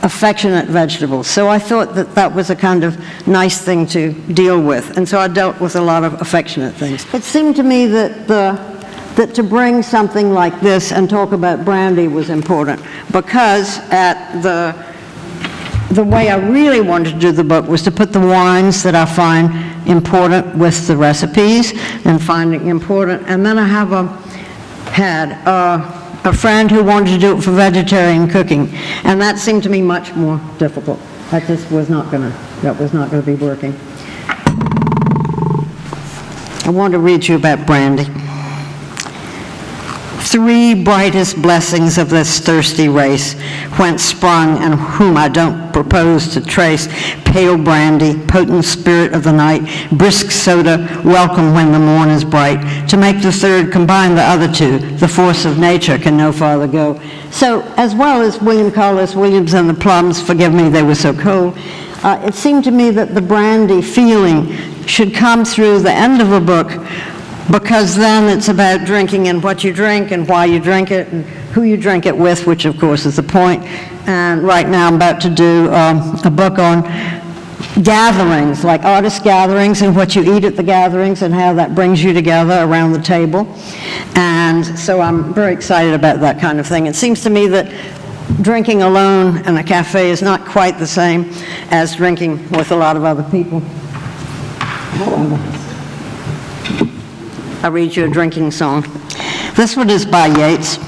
C: affectionate vegetables. So I thought that that was a kind of nice thing to deal with. And so I dealt with a lot of affectionate things. It seemed to me that to bring something like this and talk about brandy was important, because at the way I really wanted to do the book was to put the wines that I find important with the recipes and finding important. And then I had a friend who wanted to do it for vegetarian cooking, and that seemed to me much more difficult. That just was not going to be working. I want to read you about brandy. Three brightest blessings of this thirsty race, whence sprung and whom I don't propose to trace: pale brandy, potent spirit of the night, brisk soda, welcome when the morn is bright. To make the third combine the other two, the force of nature can no farther go. So, as well as William Carlos Williams and the plums, forgive me, they were so cold, it seemed to me that the brandy feeling should come through the end of a book, because then it's about drinking and what you drink and why you drink it and who you drink it with, which of course is the point. And right now I'm about to do a book on gatherings, like artist gatherings, and what you eat at the gatherings and how that brings you together around the table. And so I'm very excited about that kind of thing. It seems to me that drinking alone in a cafe is not quite the same as drinking with a lot of other people. I'll read you a drinking song. This one is by Yeats.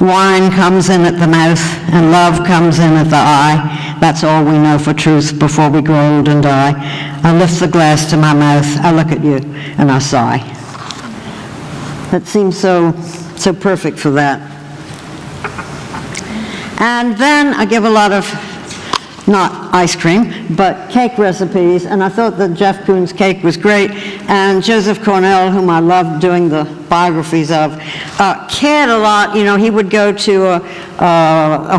C: Wine comes in at the mouth, and love comes in at the eye. That's all we know for truth before we grow old and die. I lift the glass to my mouth, I look at you, and I sigh. That seems so perfect for that. And then I give a lot of, not ice cream, but cake recipes, and I thought that Jeff Koons' cake was great, and Joseph Cornell, whom I loved doing the biographies of, cared a lot. You know, he would go to a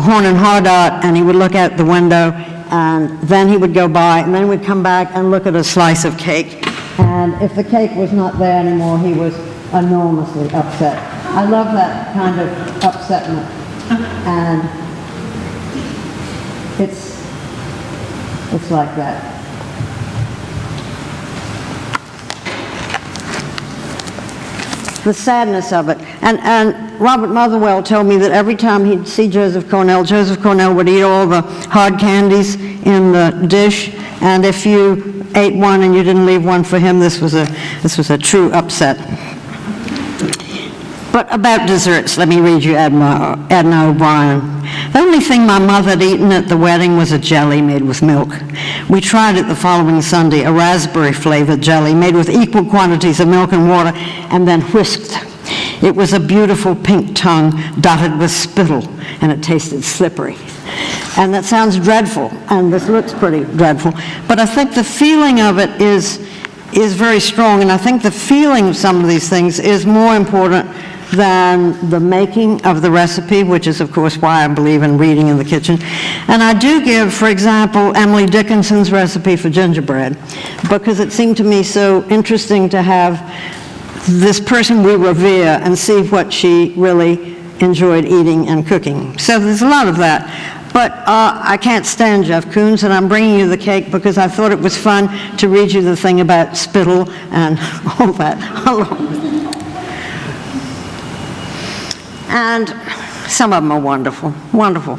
C: Horn and Hardart, and he would look out the window, and then he would go by, and then we'd come back and look at a slice of cake, and if the cake was not there anymore, he was enormously upset. I love that kind of upsetment, and it's like that. The sadness of it. And Robert Motherwell told me that every time he'd see Joseph Cornell would eat all the hard candies in the dish, and if you ate one and you didn't leave one for him, this was a true upset. But about desserts, let me read you Edna O'Brien. The only thing my mother had eaten at the wedding was a jelly made with milk. We tried it the following Sunday, a raspberry-flavored jelly made with equal quantities of milk and water and then whisked. It was a beautiful pink tongue dotted with spittle, and it tasted slippery. And that sounds dreadful, and this looks pretty dreadful, but I think the feeling of it is very strong, and I think the feeling of some of these things is more important than the making of the recipe, which is, of course, why I believe in reading in the kitchen. And I do give, for example, Emily Dickinson's recipe for gingerbread, because it seemed to me so interesting to have this person we revere and see what she really enjoyed eating and cooking. So there's a lot of that. But I can't stand Jeff Koons, and I'm bringing you the cake because I thought it was fun to read you the thing about spittle and all that along with it. And some of them are wonderful, wonderful.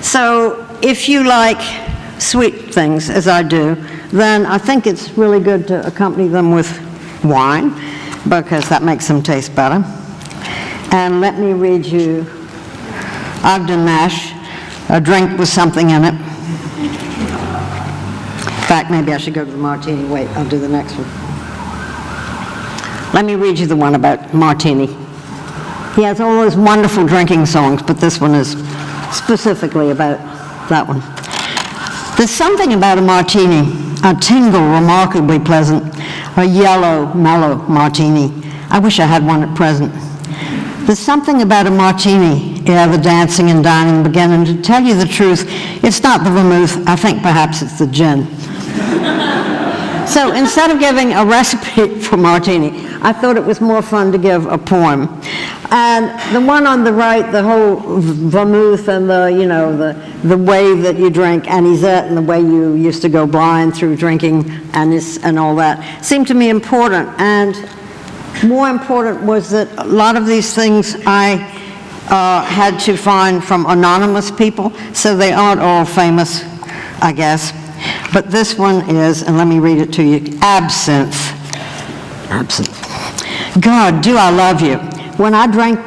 C: So if you like sweet things, as I do, then I think it's really good to accompany them with wine, because that makes them taste better. And let me read you Ogden Nash, a drink with something in it. In fact, maybe I should go to the martini. Wait, I'll do the next one. Let me read you the one about martini. He has all those wonderful drinking songs, but this one is specifically about that one. There's something about a martini, a tingle remarkably pleasant, a yellow, mellow martini. I wish I had one at present. There's something about a martini ere the dancing and dining begin, and to tell you the truth, it's not the vermouth, I think perhaps it's the gin. So instead of giving a recipe for martini, I thought it was more fun to give a poem. And the one on the right, the whole vermouth and the way that you drink anisette and the way you used to go blind through drinking anis and all that, seemed to me important. And more important was that a lot of these things I had to find from anonymous people, so they aren't all famous, I guess. But this one is, and let me read it to you, absinthe. Absinthe. God, do I love you. When I drink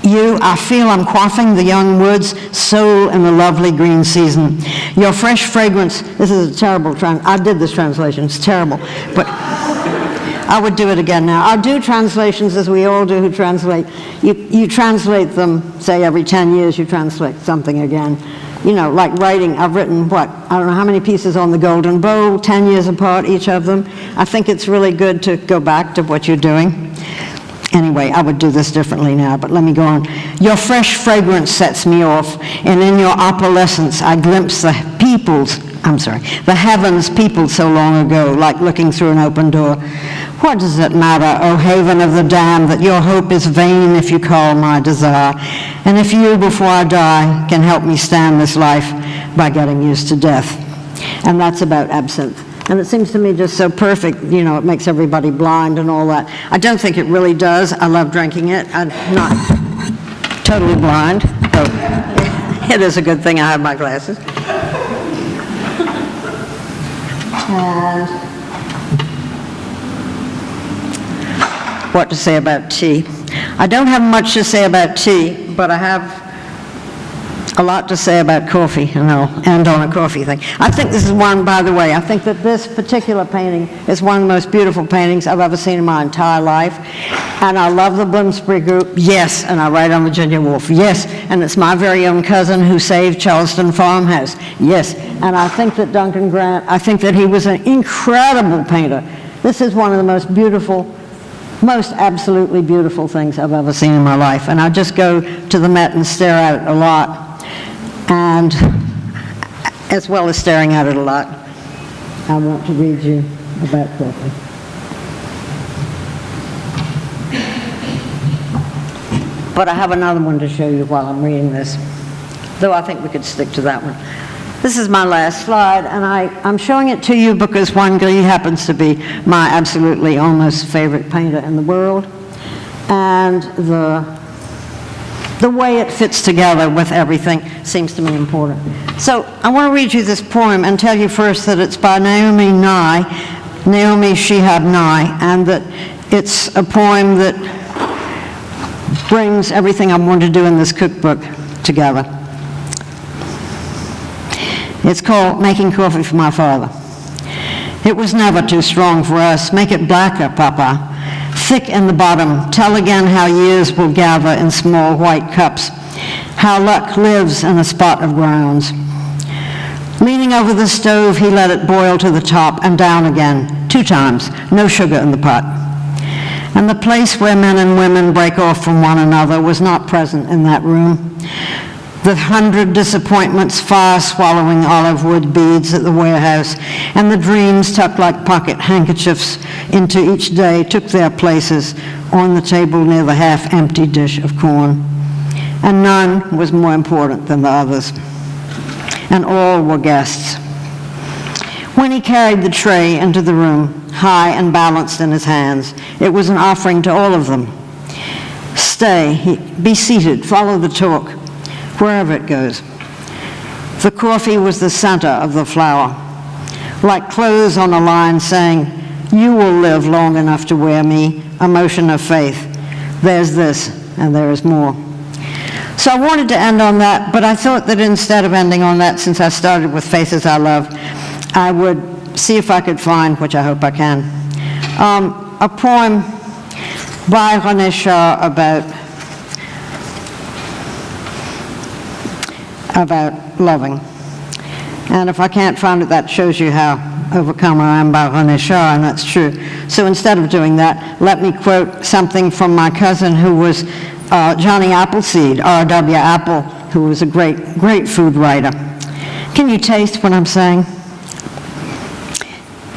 C: you, I feel I'm quaffing the young wood's soul in the lovely green season. Your fresh fragrance, this is a terrible, I did this translation, it's terrible, but I would do it again now. I do translations as we all do who translate. You translate them, say every 10 years you translate something again. You know, like writing, I've written, I don't know how many pieces on the Golden Bowl, 10 years apart, each of them. I think it's really good to go back to what you're doing. Anyway, I would do this differently now, but let me go on. Your fresh fragrance sets me off, and in your opalescence I glimpse the heavens peopled so long ago, like looking through an open door. What does it matter, O haven of the damned, that your hope is vain if you call my desire? And if you, before I die, can help me stand this life by getting used to death. And that's about absinthe. And it seems to me just so perfect, you know, it makes everybody blind and all that. I don't think it really does. I love drinking it. I'm not totally blind. So It is a good thing I have my glasses. And what to say about tea? I don't have much to say about tea, but I have a lot to say about coffee, and I'll end on a coffee thing. I think this is one, by the way, I think that this particular painting is one of the most beautiful paintings I've ever seen in my entire life. And I love the Bloomsbury Group, yes, and I write on Virginia Woolf, yes, and it's my very own cousin who saved Charleston Farmhouse, yes. And I think that Duncan Grant, I think that he was an incredible painter. This is one of the most beautiful, most absolutely beautiful things I've ever seen in my life. And I just go to the Met and stare at it a lot, and as well as staring at it a lot, I want to read you about coffee. But I have another one to show you while I'm reading this, though I think we could stick to that one. This is my last slide, and I'm showing it to you because Juan Gris happens to be my absolutely almost favorite painter in the world, and the way it fits together with everything seems to me important. So I want to read you this poem and tell you first that it's by Naomi Shihab Nye, and that it's a poem that brings everything I want to do in this cookbook together. It's called Making Coffee for My Father. It was never too strong for us. Make it blacker, Papa. Thick in the bottom. Tell again how years will gather in small white cups. How luck lives in a spot of grounds. Leaning over the stove, he let it boil to the top and down again, 2 times. No sugar in the pot. And the place where men and women break off from one another was not present in that room. The 100 disappointments, fire-swallowing olive wood beads at the warehouse, and the dreams tucked like pocket handkerchiefs into each day took their places on the table near the half-empty dish of corn. And none was more important than the others. And all were guests. When he carried the tray into the room, high and balanced in his hands, it was an offering to all of them. Stay, be seated, follow the talk, wherever it goes. The coffee was the center of the flower, like clothes on a line saying, you will live long enough to wear me, a motion of faith. There's this, and there is more. So I wanted to end on that, but I thought that instead of ending on that, since I started with Faces I Love, I would see if I could find, which I hope I can, a poem by René Char about loving. And if I can't find it, that shows you how overcome I am by René Char, and that's true. So instead of doing that, let me quote something from my cousin who was Johnny Appleseed, R.W. Apple, who was a great food writer. Can you taste what I'm saying?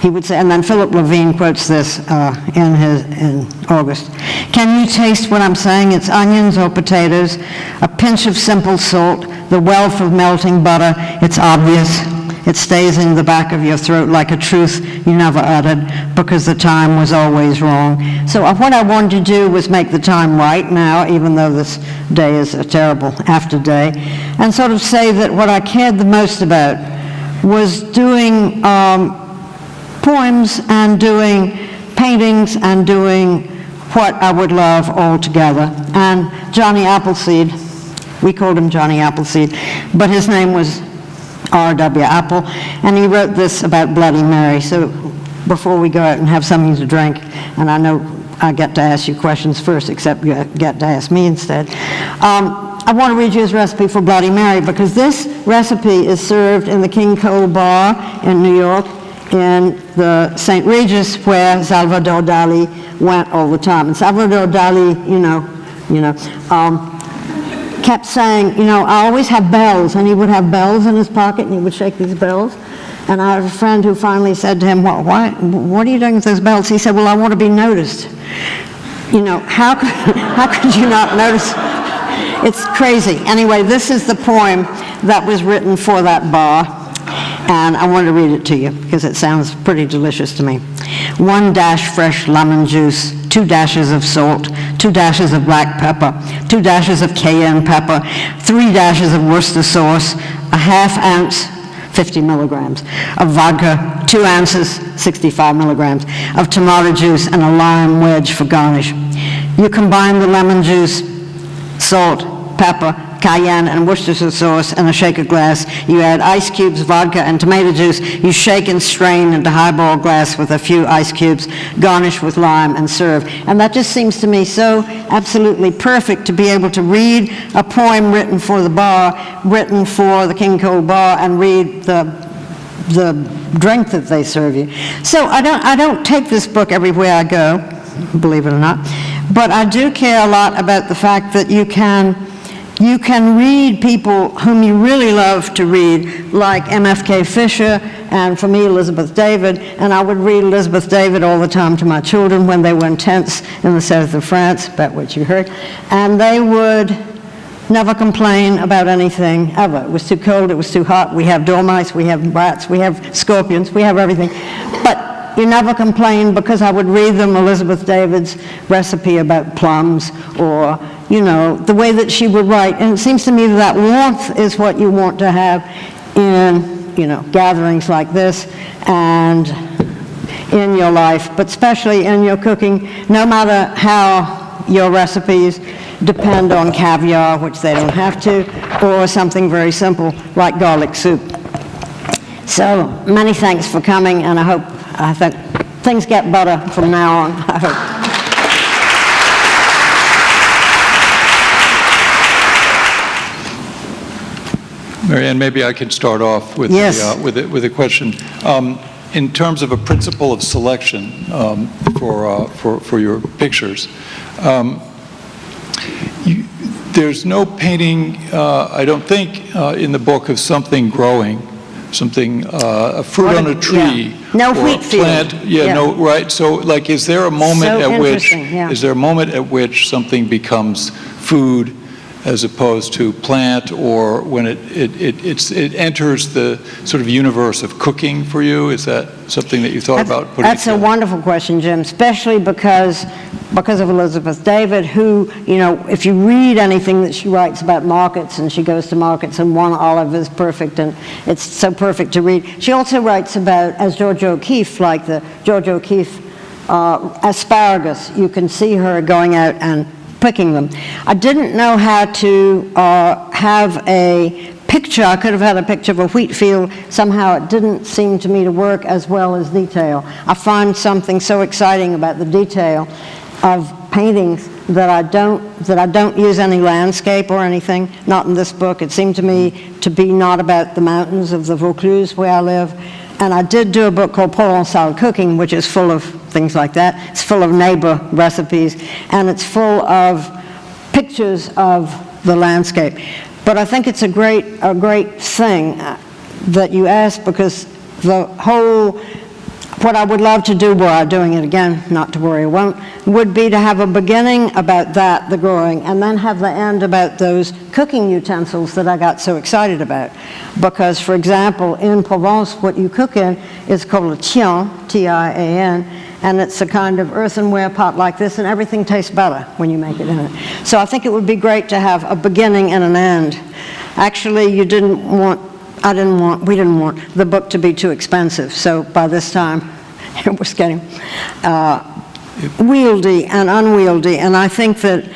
C: He would say, and then Philip Levine quotes this in August. Can you taste what I'm saying? It's onions or potatoes, a pinch of simple salt, the wealth of melting butter. It's obvious. It stays in the back of your throat like a truth you never uttered because the time was always wrong. So what I wanted to do was make the time right now, even though this day is a terrible after day, and sort of say that what I cared the most about was doing poems and doing paintings and doing what I would love all together. And Johnny Appleseed, we called him Johnny Appleseed, but his name was R.W. Apple, and he wrote this about Bloody Mary. So before we go out and have something to drink, and I know I get to ask you questions first, except you get to ask me instead, I want to read you his recipe for Bloody Mary, because this recipe is served in the King Cole Bar in New York, in the St. Regis, where Salvador Dali went all the time. And Salvador Dali, kept saying, I always have bells, and he would have bells in his pocket, and he would shake these bells. And I have a friend who finally said to him, what are you doing with those bells? He said, well, I want to be noticed. How could you not notice? It's crazy. Anyway, this is the poem that was written for that bar, and I wanted to read it to you because it sounds pretty delicious to me. 1 dash fresh lemon juice, 2 dashes of salt, 2 dashes of black pepper, 2 dashes of cayenne pepper, 3 dashes of Worcester sauce, a half ounce, 50 milligrams, of vodka, 2 ounces, 65 milligrams, of tomato juice, and a lime wedge for garnish. You combine the lemon juice, salt, pepper, cayenne, and Worcestershire sauce in a shaker glass. You add ice cubes, vodka, and tomato juice. You shake and strain into highball glass with a few ice cubes, garnish with lime, and serve. And that just seems to me so absolutely perfect to be able to read a poem written for the bar, written for the King Cole Bar, and read the drink that they serve you. So I don't take this book everywhere I go, believe it or not, but I do care a lot about the fact that you can read people whom you really love to read, like MFK Fisher, and for me, Elizabeth David, and I would read Elizabeth David all the time to my children when they were in tents in the south of France, about what you heard, and they would never complain about anything, ever. It was too cold, it was too hot, we have dormice, we have rats, we have scorpions, we have everything. But you never complain, because I would read them Elizabeth David's recipe about plums, or, you know, the way that she would write. And it seems to me that warmth is what you want to have in, you know, gatherings like this, and in your life, but especially in your cooking, no matter how your recipes depend on caviar, which they don't have to, or something very simple like garlic soup. So many thanks for coming, and I think things get better from now on, I hope.
A: Mary Ann, maybe I can start off with,
C: yes.
A: with a question. In terms of a principle of selection for your pictures, there's no painting, I don't think, in the book of something growing, something, a fruit on a tree,
C: yeah. No
A: or
C: wheat
A: a plant.
C: field.
A: Yeah, no, right. So, like, is there a moment
C: So
A: at which something becomes food as opposed to plant, or when it enters the sort of universe of cooking for you? Is that something that you thought about putting
C: That's a wonderful question, Jim, especially because of Elizabeth David, who, you know, if you read anything that she writes about markets, and she goes to markets, and one olive is perfect, and it's so perfect to read. She also writes about, as George O'Keeffe, like the George O'Keeffe asparagus. You can see her going out and picking them. I didn't know how to have a picture. I could have had a picture of a wheat field. Somehow it didn't seem to me to work as well as detail. I find something so exciting about the detail of paintings that I don't use any landscape or anything, not in this book. It seemed to me to be not about the mountains of the Vaucluse where I live. And I did do a book called Provençal Cooking, which is full of things like that. It's full of neighbor recipes, and it's full of pictures of the landscape. But I think it's a great thing that you asked, because the whole, what I would love to do, were I doing it again, not to worry I won't, would be to have a beginning about that, the growing, and then have the end about those cooking utensils that I got so excited about. Because, for example, in Provence, what you cook in is called a tian, T-I-A-N, and it's a kind of earthenware pot like this, and everything tastes better when you make it in it. So I think it would be great to have a beginning and an end. Actually, we didn't want the book to be too expensive, so by this time it was getting wieldy and unwieldy, and I think that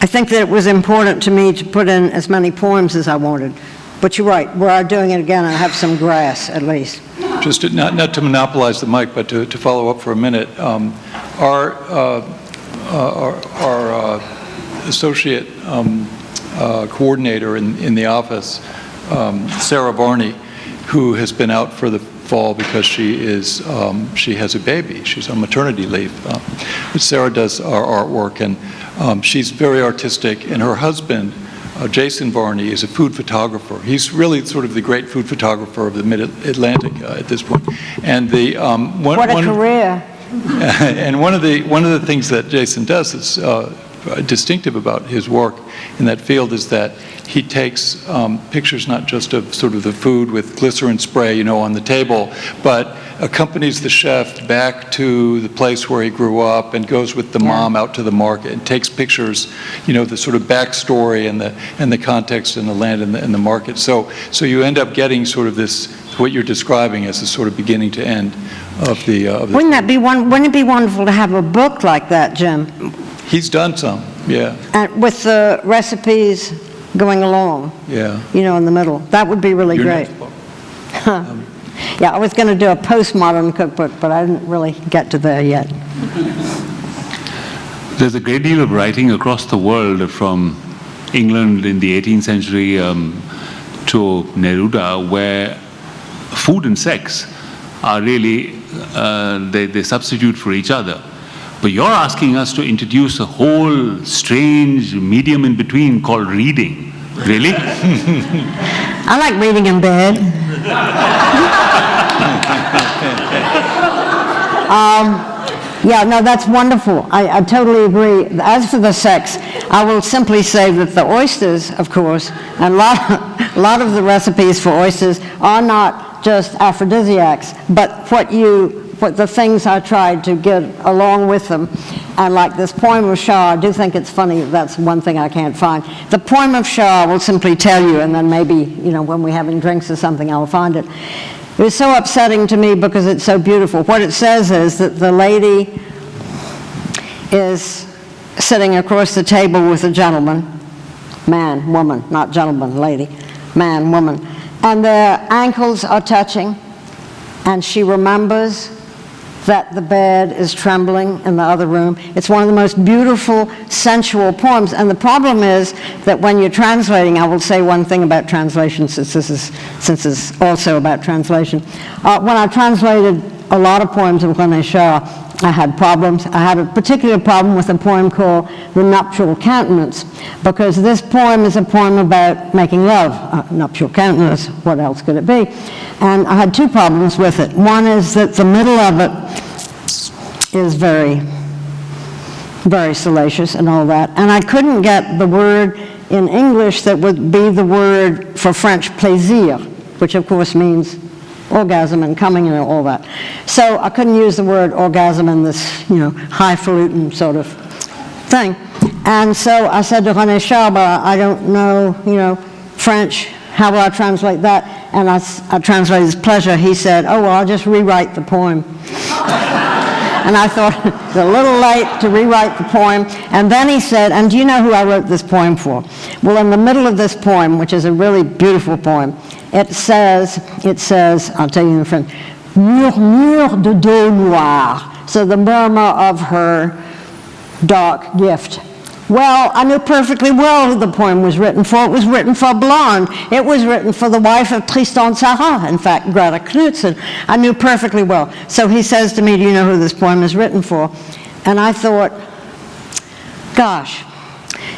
C: it was important to me to put in as many poems as I wanted. But you're right, were I doing it again, I'd have some grass at least.
A: Just to, not to monopolize the mic, but to follow up for a minute, our associate coordinator in the office, Sarah Varney, who has been out for the fall because she has a baby. She's on maternity leave. But Sarah does our artwork, and she's very artistic, and her husband, Jason Varney, is a food photographer. He's really sort of the great food photographer of the Mid-Atlantic at this point. And
C: what a career!
A: And one of the things that Jason does is distinctive about his work in that field is that he takes pictures not just of sort of the food with glycerin spray, on the table, but accompanies the chef back to the place where he grew up and goes with the mom out to the market and takes pictures, the sort of backstory and the context and the land and the market. So you end up getting sort of this, what you're describing as a sort of beginning to end of the.
C: Wouldn't it be wonderful to have a book like that, Jim?
A: He's done some, yeah.
C: And with the recipes going along.
A: Yeah.
C: In the middle. That would be really great.
A: Next book.
C: Yeah, I was going to do a postmodern cookbook, but I didn't really get to there yet.
D: There's a great deal of writing across the world, from England in the 18th century to Neruda, where food and sex are really, they substitute for each other. But you're asking us to introduce a whole strange medium in between called reading. Really?
C: I like reading in bed. Yeah, no, that's wonderful. I totally agree. As for the sex, I will simply say that the oysters, of course, and a lot of the recipes for oysters are not just aphrodisiacs, but what the things I tried to get along with them. And like this poem of Shah, I do think it's funny, that's one thing I can't find. The poem of Shah will simply tell you, and then maybe, when we're having drinks or something, I'll find it. It was so upsetting to me because it's so beautiful. What it says is that the lady is sitting across the table with a gentleman, man, woman, not gentleman, lady, man, woman, and their ankles are touching, and she remembers that the bed is trembling in the other room. It's one of the most beautiful, sensual poems. And the problem is that when you're translating, I will say one thing about translation, since it's also about translation. When I translated a lot of poems of René Char, I had problems. I had a particular problem with a poem called The Nuptial Countenance, because this poem is a poem about making love. Nuptial countenance, what else could it be? And I had two problems with it. One is that the middle of it is very, very salacious and all that. And I couldn't get the word in English that would be the word for French plaisir, which of course means orgasm and coming and all that. So I couldn't use the word orgasm in this, highfalutin sort of thing. And so I said to René Char, I don't know, French, how will I translate that? And I translated as pleasure. He said, oh, well, I'll just rewrite the poem. And I thought, it's a little late to rewrite the poem. And then he said, and do you know who I wrote this poem for? Well, in the middle of this poem, which is a really beautiful poem, it says, I'll tell you in French, murmure de dos noir, so the murmur of her dark gift. Well, I knew perfectly well who the poem was written for. It was written for Blonde. It was written for the wife of Tristan Tzara, in fact, Greta Knudsen. I knew perfectly well. So he says to me, do you know who this poem is written for? And I thought, gosh,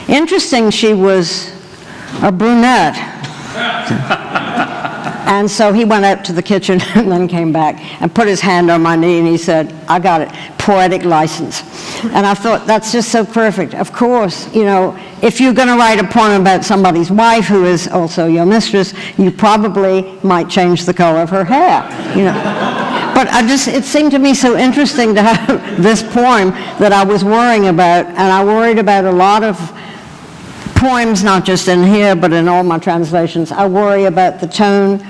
C: interesting she was a brunette. And so he went out to the kitchen and then came back and put his hand on my knee and he said, I got it, poetic license. And I thought, that's just so perfect. Of course, if you're going to write a poem about somebody's wife who is also your mistress, you probably might change the color of her hair, But it seemed to me so interesting to have this poem that I was worrying about, and I worried about a lot of poems, not just in here, but in all my translations. I worry about the tone,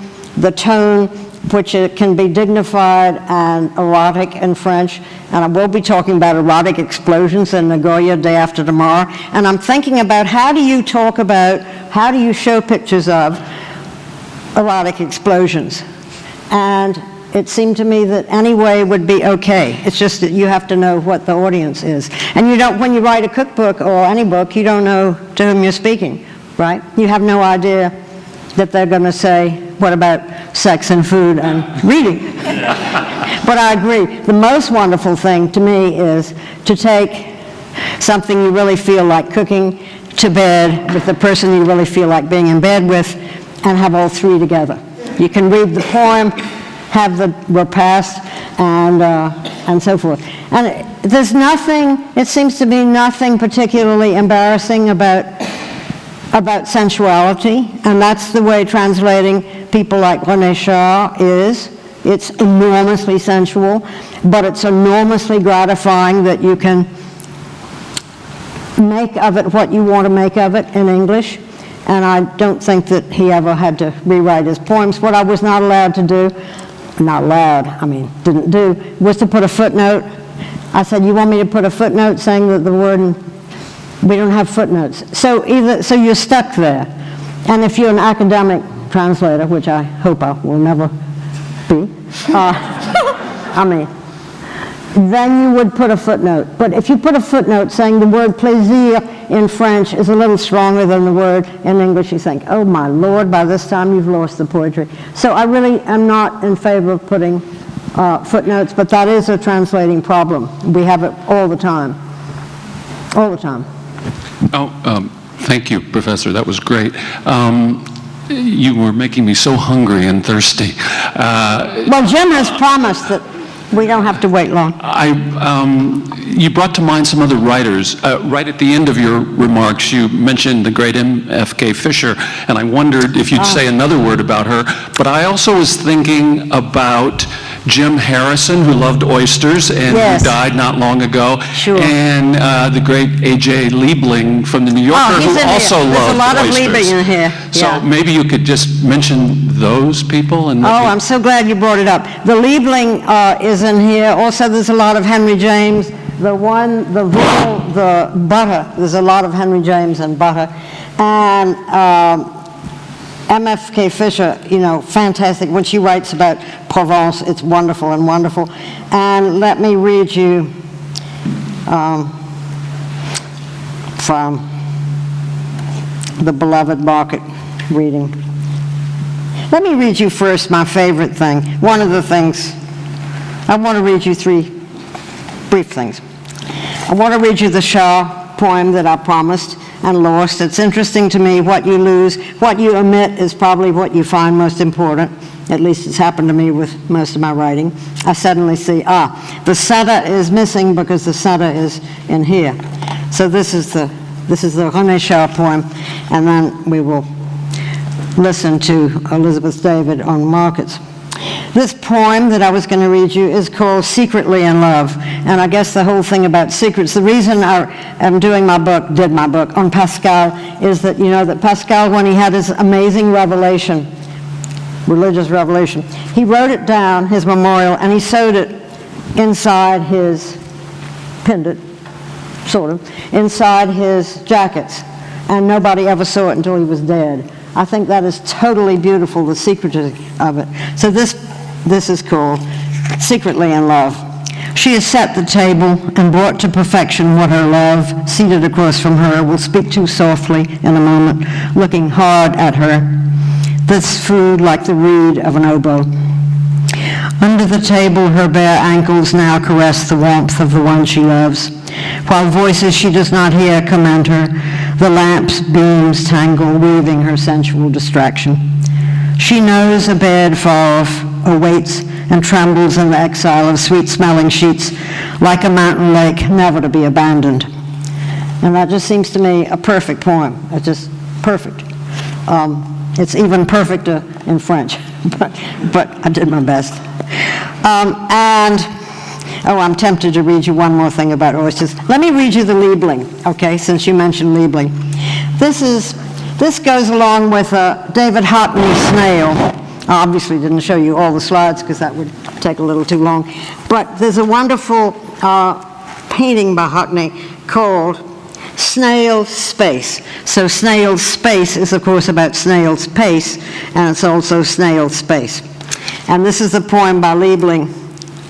C: which it can be dignified and erotic in French, and I will be talking about erotic explosions in Nagoya day after tomorrow, and I'm thinking about how do you show pictures of erotic explosions, and it seemed to me that any way would be okay. It's just that you have to know what the audience is. And when you write a cookbook or any book, you don't know to whom you're speaking, right? You have no idea that they're going to say, what about sex and food and reading? But I agree. The most wonderful thing to me is to take something you really feel like cooking to bed with the person you really feel like being in bed with and have all three together. You can read the poem, have the repast, and so forth. And there's nothing, it seems to be nothing particularly embarrassing about sensuality, and that's the way translating people like René Char is. It's enormously sensual, but it's enormously gratifying that you can make of it what you want to make of it in English. And I don't think that he ever had to rewrite his poems. What I was not allowed to do, didn't do, was to put a footnote. I said, you want me to put a footnote saying that the word, we don't have footnotes. So you're stuck there. And if you're an academic translator, which I hope I will never be, then you would put a footnote. But if you put a footnote saying the word plaisir in French is a little stronger than the word in English, you think, oh my Lord, by this time you've lost the poetry. So I really am not in favor of putting footnotes, but that is a translating problem. We have it all the time. All the time.
E: Thank you, Professor. That was great. You were making me so hungry and thirsty.
C: Well, Jim has promised that we don't have to wait long.
E: You brought to mind some other writers. Right at the end of your remarks, you mentioned the great M.F.K. Fisher, and I wondered if you'd say another word about her. But I also was thinking about Jim Harrison, who loved oysters and who died not long ago, and the great A.J. Liebling from the New Yorker, who also loved oysters.
C: There's a lot of Liebling in here.
E: So maybe you could just mention those people. And
C: I'm so glad you brought it up. The Liebling is in here. Also, there's a lot of Henry James. The butter. There's a lot of Henry James and butter. And M.F.K. Fisher, fantastic. When she writes about Provence, it's wonderful and wonderful. And let me read you from the Beloved Market reading. Let me read you first my favorite thing. One of the things, I want to read you three brief things. I want to read you the Shah poem that I promised and lost. It's interesting to me what you lose. What you omit is probably what you find most important. At least it's happened to me with most of my writing. I suddenly see, the center is missing because the center is in here. So this is the René Char poem, and then we will listen to Elizabeth David on markets. This poem that I was going to read you is called Secretly in Love, and I guess the whole thing about secrets, the reason I am did my book on Pascal, is that that Pascal, when he had his amazing revelation, religious revelation, he wrote it down, his memorial, and he sewed it inside his, pinned it, sort of, inside his jackets, and nobody ever saw it until he was dead. I think that is totally beautiful, the secret of it. So this is called Secretly in Love. She has set the table and brought to perfection what her love, seated across from her, will speak to softly in a moment, looking hard at her. This food like the reed of an oboe. Under the table, her bare ankles now caress the warmth of the one she loves, while voices she does not hear command her. The lamp's beams tangle, weaving her sensual distraction. She knows a bed far off awaits and trembles in the exile of sweet-smelling sheets, like a mountain lake never to be abandoned. And that just seems to me a perfect poem. It's just perfect. It's even perfecter in French, but I did my best. I'm tempted to read you one more thing about oysters. Let me read you the Liebling, okay, since you mentioned Liebling. This goes along with David Hockney's Snail. I obviously didn't show you all the slides because that would take a little too long. But there's a wonderful painting by Hockney called Snail's Space. So Snail's Space is, of course, about snail's pace, and it's also Snail's Space. And this is a poem by Liebling.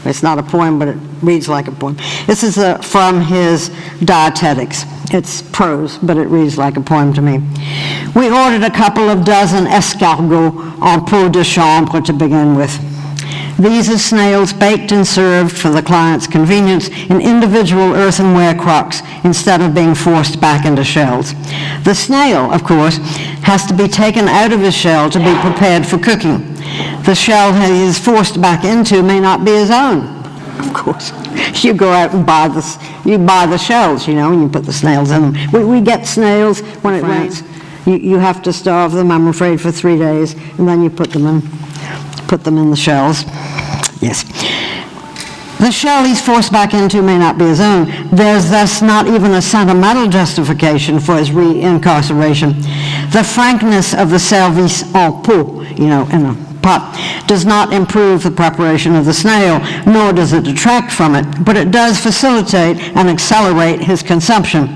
C: It's not a poem, but it reads like a poem. This is from his Dietetics. It's prose, but it reads like a poem to me. We ordered a couple of dozen escargots en pot de chambre to begin with. These are snails baked and served for the client's convenience in individual earthenware crocks instead of being forced back into shells. The snail, of course, has to be taken out of his shell to be prepared for cooking. The shell he is forced back into may not be his own. of course. You go out and buy the shells, you know, and you put the snails in them. We get snails when it rains. You have to starve them, I'm afraid, for 3 days, and then you put them in the shells. Yes. The shell he's forced back into may not be his own. There's thus not even a sentimental justification for his reincarceration. The frankness of the service en pot, you know, in a pot, does not improve the preparation of the snail, nor does it detract from it, but it does facilitate and accelerate his consumption.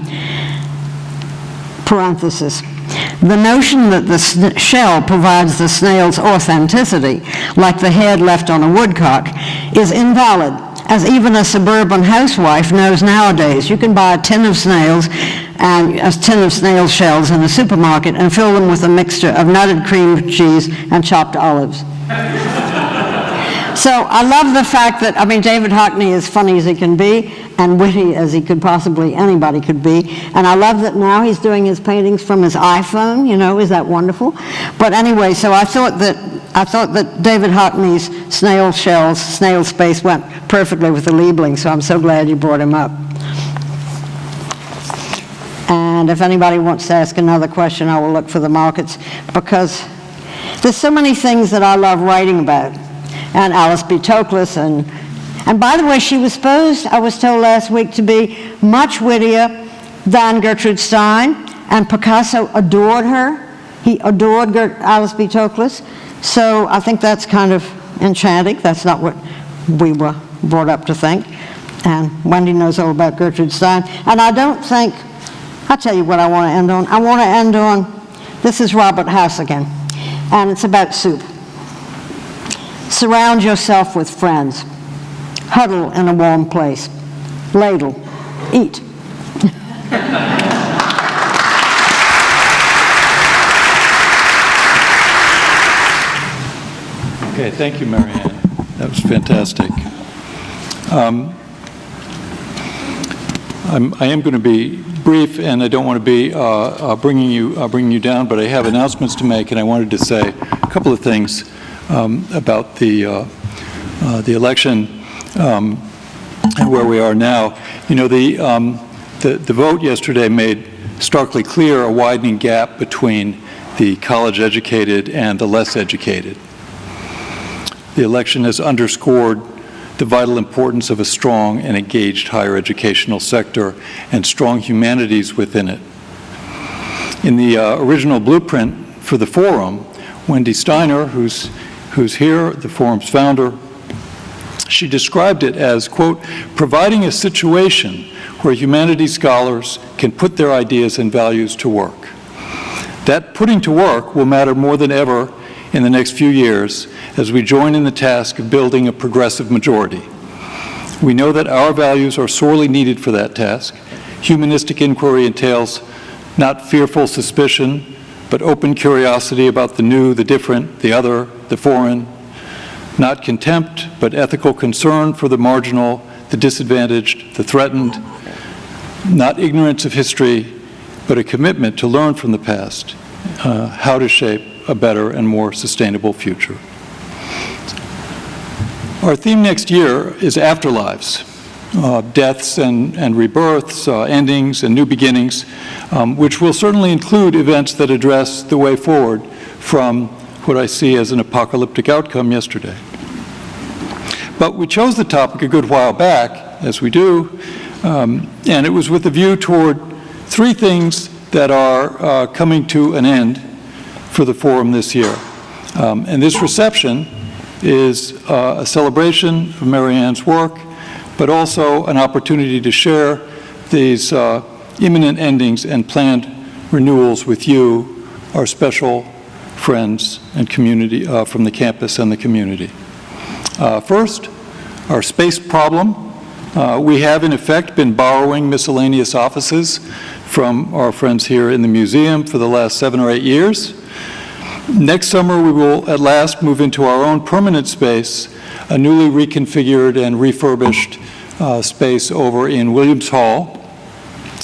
C: Parenthesis. The notion that the shell provides the snail's authenticity, like the head left on a woodcock, is invalid, as even a suburban housewife knows nowadays. You can buy a tin of snails and a tin of snail shells in a supermarket and fill them with a mixture of nutted cream cheese and chopped olives. So I love the fact that, I mean, David Hockney is funny as he can be and witty as he could possibly, anybody could be. And I love that now he's doing his paintings from his iPhone, you know, is that wonderful? But anyway, so I thought that David Hockney's snail space went perfectly with the Liebling, so I'm so glad you brought him up. And if anybody wants to ask another question, I will look for the markets, because there's so many things that I love writing about. And Alice B. Toklas, and by the way, she was supposed, I was told last week, to be much wittier than Gertrude Stein, and Picasso adored her. He adored Alice B. Toklas, so I think that's kind of enchanting. That's not what we were brought up to think. And Wendy knows all about Gertrude Stein. And I don't think, I'll tell you what I want to end on. I want to end on, this is Robert House again, and it's about soup. Surround yourself with friends. Huddle in a warm place. Ladle. Eat.
A: Okay, thank you, Mary Ann. That was fantastic. I am going to be brief, and I don't want to be bringing you down, but I have announcements to make, and I wanted to say a couple of things about the election and where we are now. You know, the vote yesterday made starkly clear a widening gap between the college-educated and the less educated. The election has underscored the vital importance of a strong and engaged higher educational sector and strong humanities within it. In the original blueprint for the forum, Wendy Steiner, who's here, the forum's founder, she described it as, quote, providing a situation where humanities scholars can put their ideas and values to work. That putting to work will matter more than ever in the next few years as we join in the task of building a progressive majority. We know that our values are sorely needed for that task. Humanistic inquiry entails not fearful suspicion, but open curiosity about the new, the different, the other, the foreign. Not contempt, but ethical concern for the marginal, the disadvantaged, the threatened. Not ignorance of history, but a commitment to learn from the past, how to shape a better and more sustainable future. Our theme next year is afterlives, deaths and rebirths, endings and new beginnings, which will certainly include events that address the way forward from what I see as an apocalyptic outcome yesterday. But we chose the topic a good while back, as we do, and it was with a view toward three things that are coming to an end for the forum this year. And this reception is a celebration of Mary Ann's work, but also an opportunity to share these imminent endings and planned renewals with you, our special friends and community from the campus and the community. First, our space problem. We have, in effect, been borrowing miscellaneous offices from our friends here in the museum for the last 7 or 8 years. Next summer, we will at last move into our own permanent space, a newly reconfigured and refurbished space over in Williams Hall.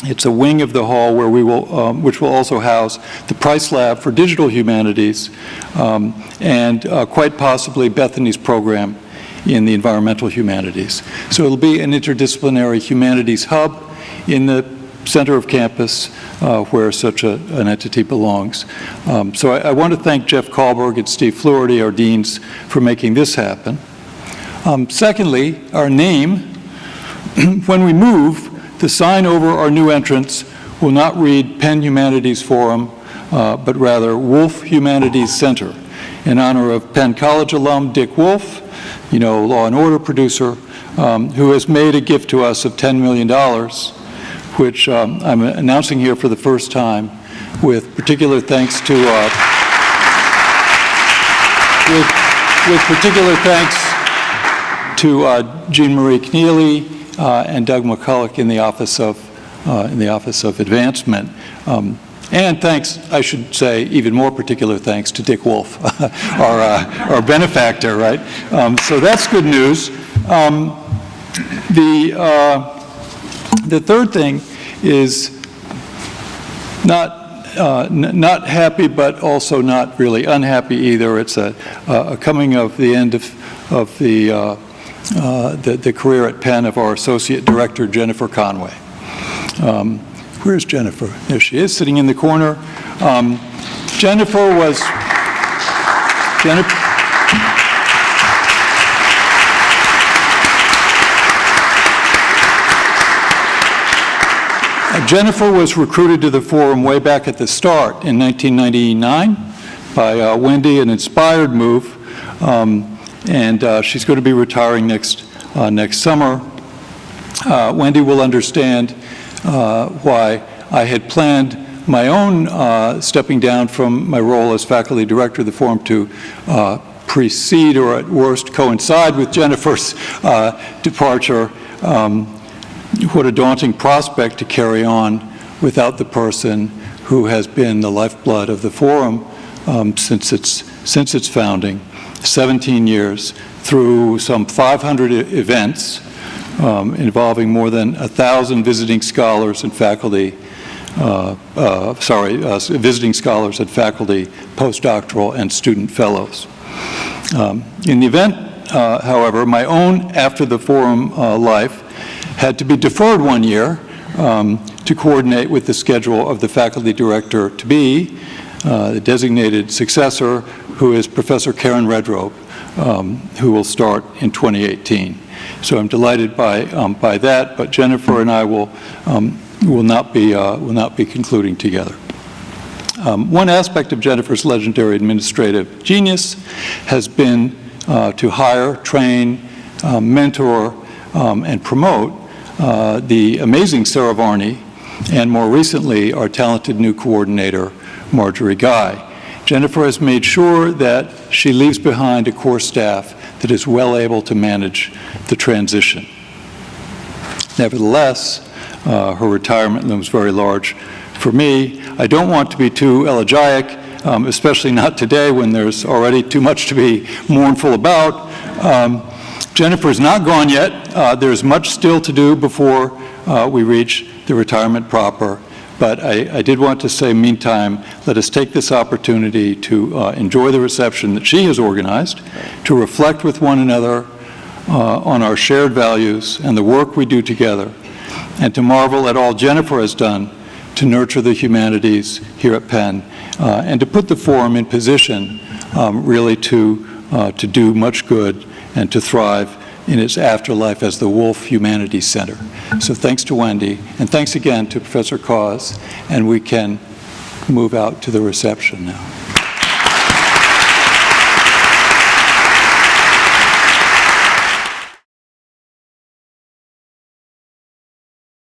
A: It's a wing of the hall where we will, which will also house the Price Lab for Digital Humanities and quite possibly Bethany's program in the environmental humanities. So it'll be an interdisciplinary humanities hub in the center of campus where such an entity belongs. So I want to thank Jeff Kahlberg and Steve Fluharty, our deans, for making this happen. Secondly, our name, when we move, the sign over our new entrance will not read Penn Humanities Forum, but rather Wolf Humanities Center, in honor of Penn College alum Dick Wolf, you know, Law and Order producer, who has made a gift to us of $10 million, which I'm announcing here for the first time, with particular thanks to Jean Marie Kneely and Doug McCulloch in the Office of Advancement. And thanks, I should say, even more particular thanks to Dick Wolf, our benefactor, right? So that's good news. The third thing is not happy, but also not really unhappy either. It's a coming of the end of the career at Penn of our associate director, Jennifer Conway. Where's Jennifer? There she is, sitting in the corner. Jennifer was recruited to the Forum way back at the start in 1999 by Wendy, an inspired move, and she's going to be retiring next summer. Wendy will understand why I had planned my own stepping down from my role as faculty director of the Forum to precede or at worst coincide with Jennifer's departure. What a daunting prospect to carry on without the person who has been the lifeblood of the Forum since its founding, 17 years, through some 500 events involving more than 1,000 visiting scholars and faculty, visiting scholars and faculty, postdoctoral and student fellows. In the event, however, my own after the Forum life had to be deferred 1 year to coordinate with the schedule of the faculty director-to-be, the designated successor, who is Professor Karen Redrobe, who will start in 2018. So I'm delighted by that, but Jennifer and I will not be concluding together. One aspect of Jennifer's legendary administrative genius has been to hire, train, mentor, and promote the amazing Sarah Varney, and more recently, our talented new coordinator, Marjorie Guy. Jennifer has made sure that she leaves behind a core staff that is well able to manage the transition. Nevertheless, her retirement looms very large for me. I don't want to be too elegiac, especially not today when there's already too much to be mournful about. Jennifer's not gone yet. There's much still to do before we reach the retirement proper. But I did want to say, meantime, let us take this opportunity to enjoy the reception that she has organized, to reflect with one another on our shared values and the work we do together, and to marvel at all Jennifer has done to nurture the humanities here at Penn, and to put the Forum in position really to do much good and to thrive in its afterlife as the Wolf Humanities Center. So thanks to Wendy, and thanks again to Professor Caws, and we can move out to the reception now.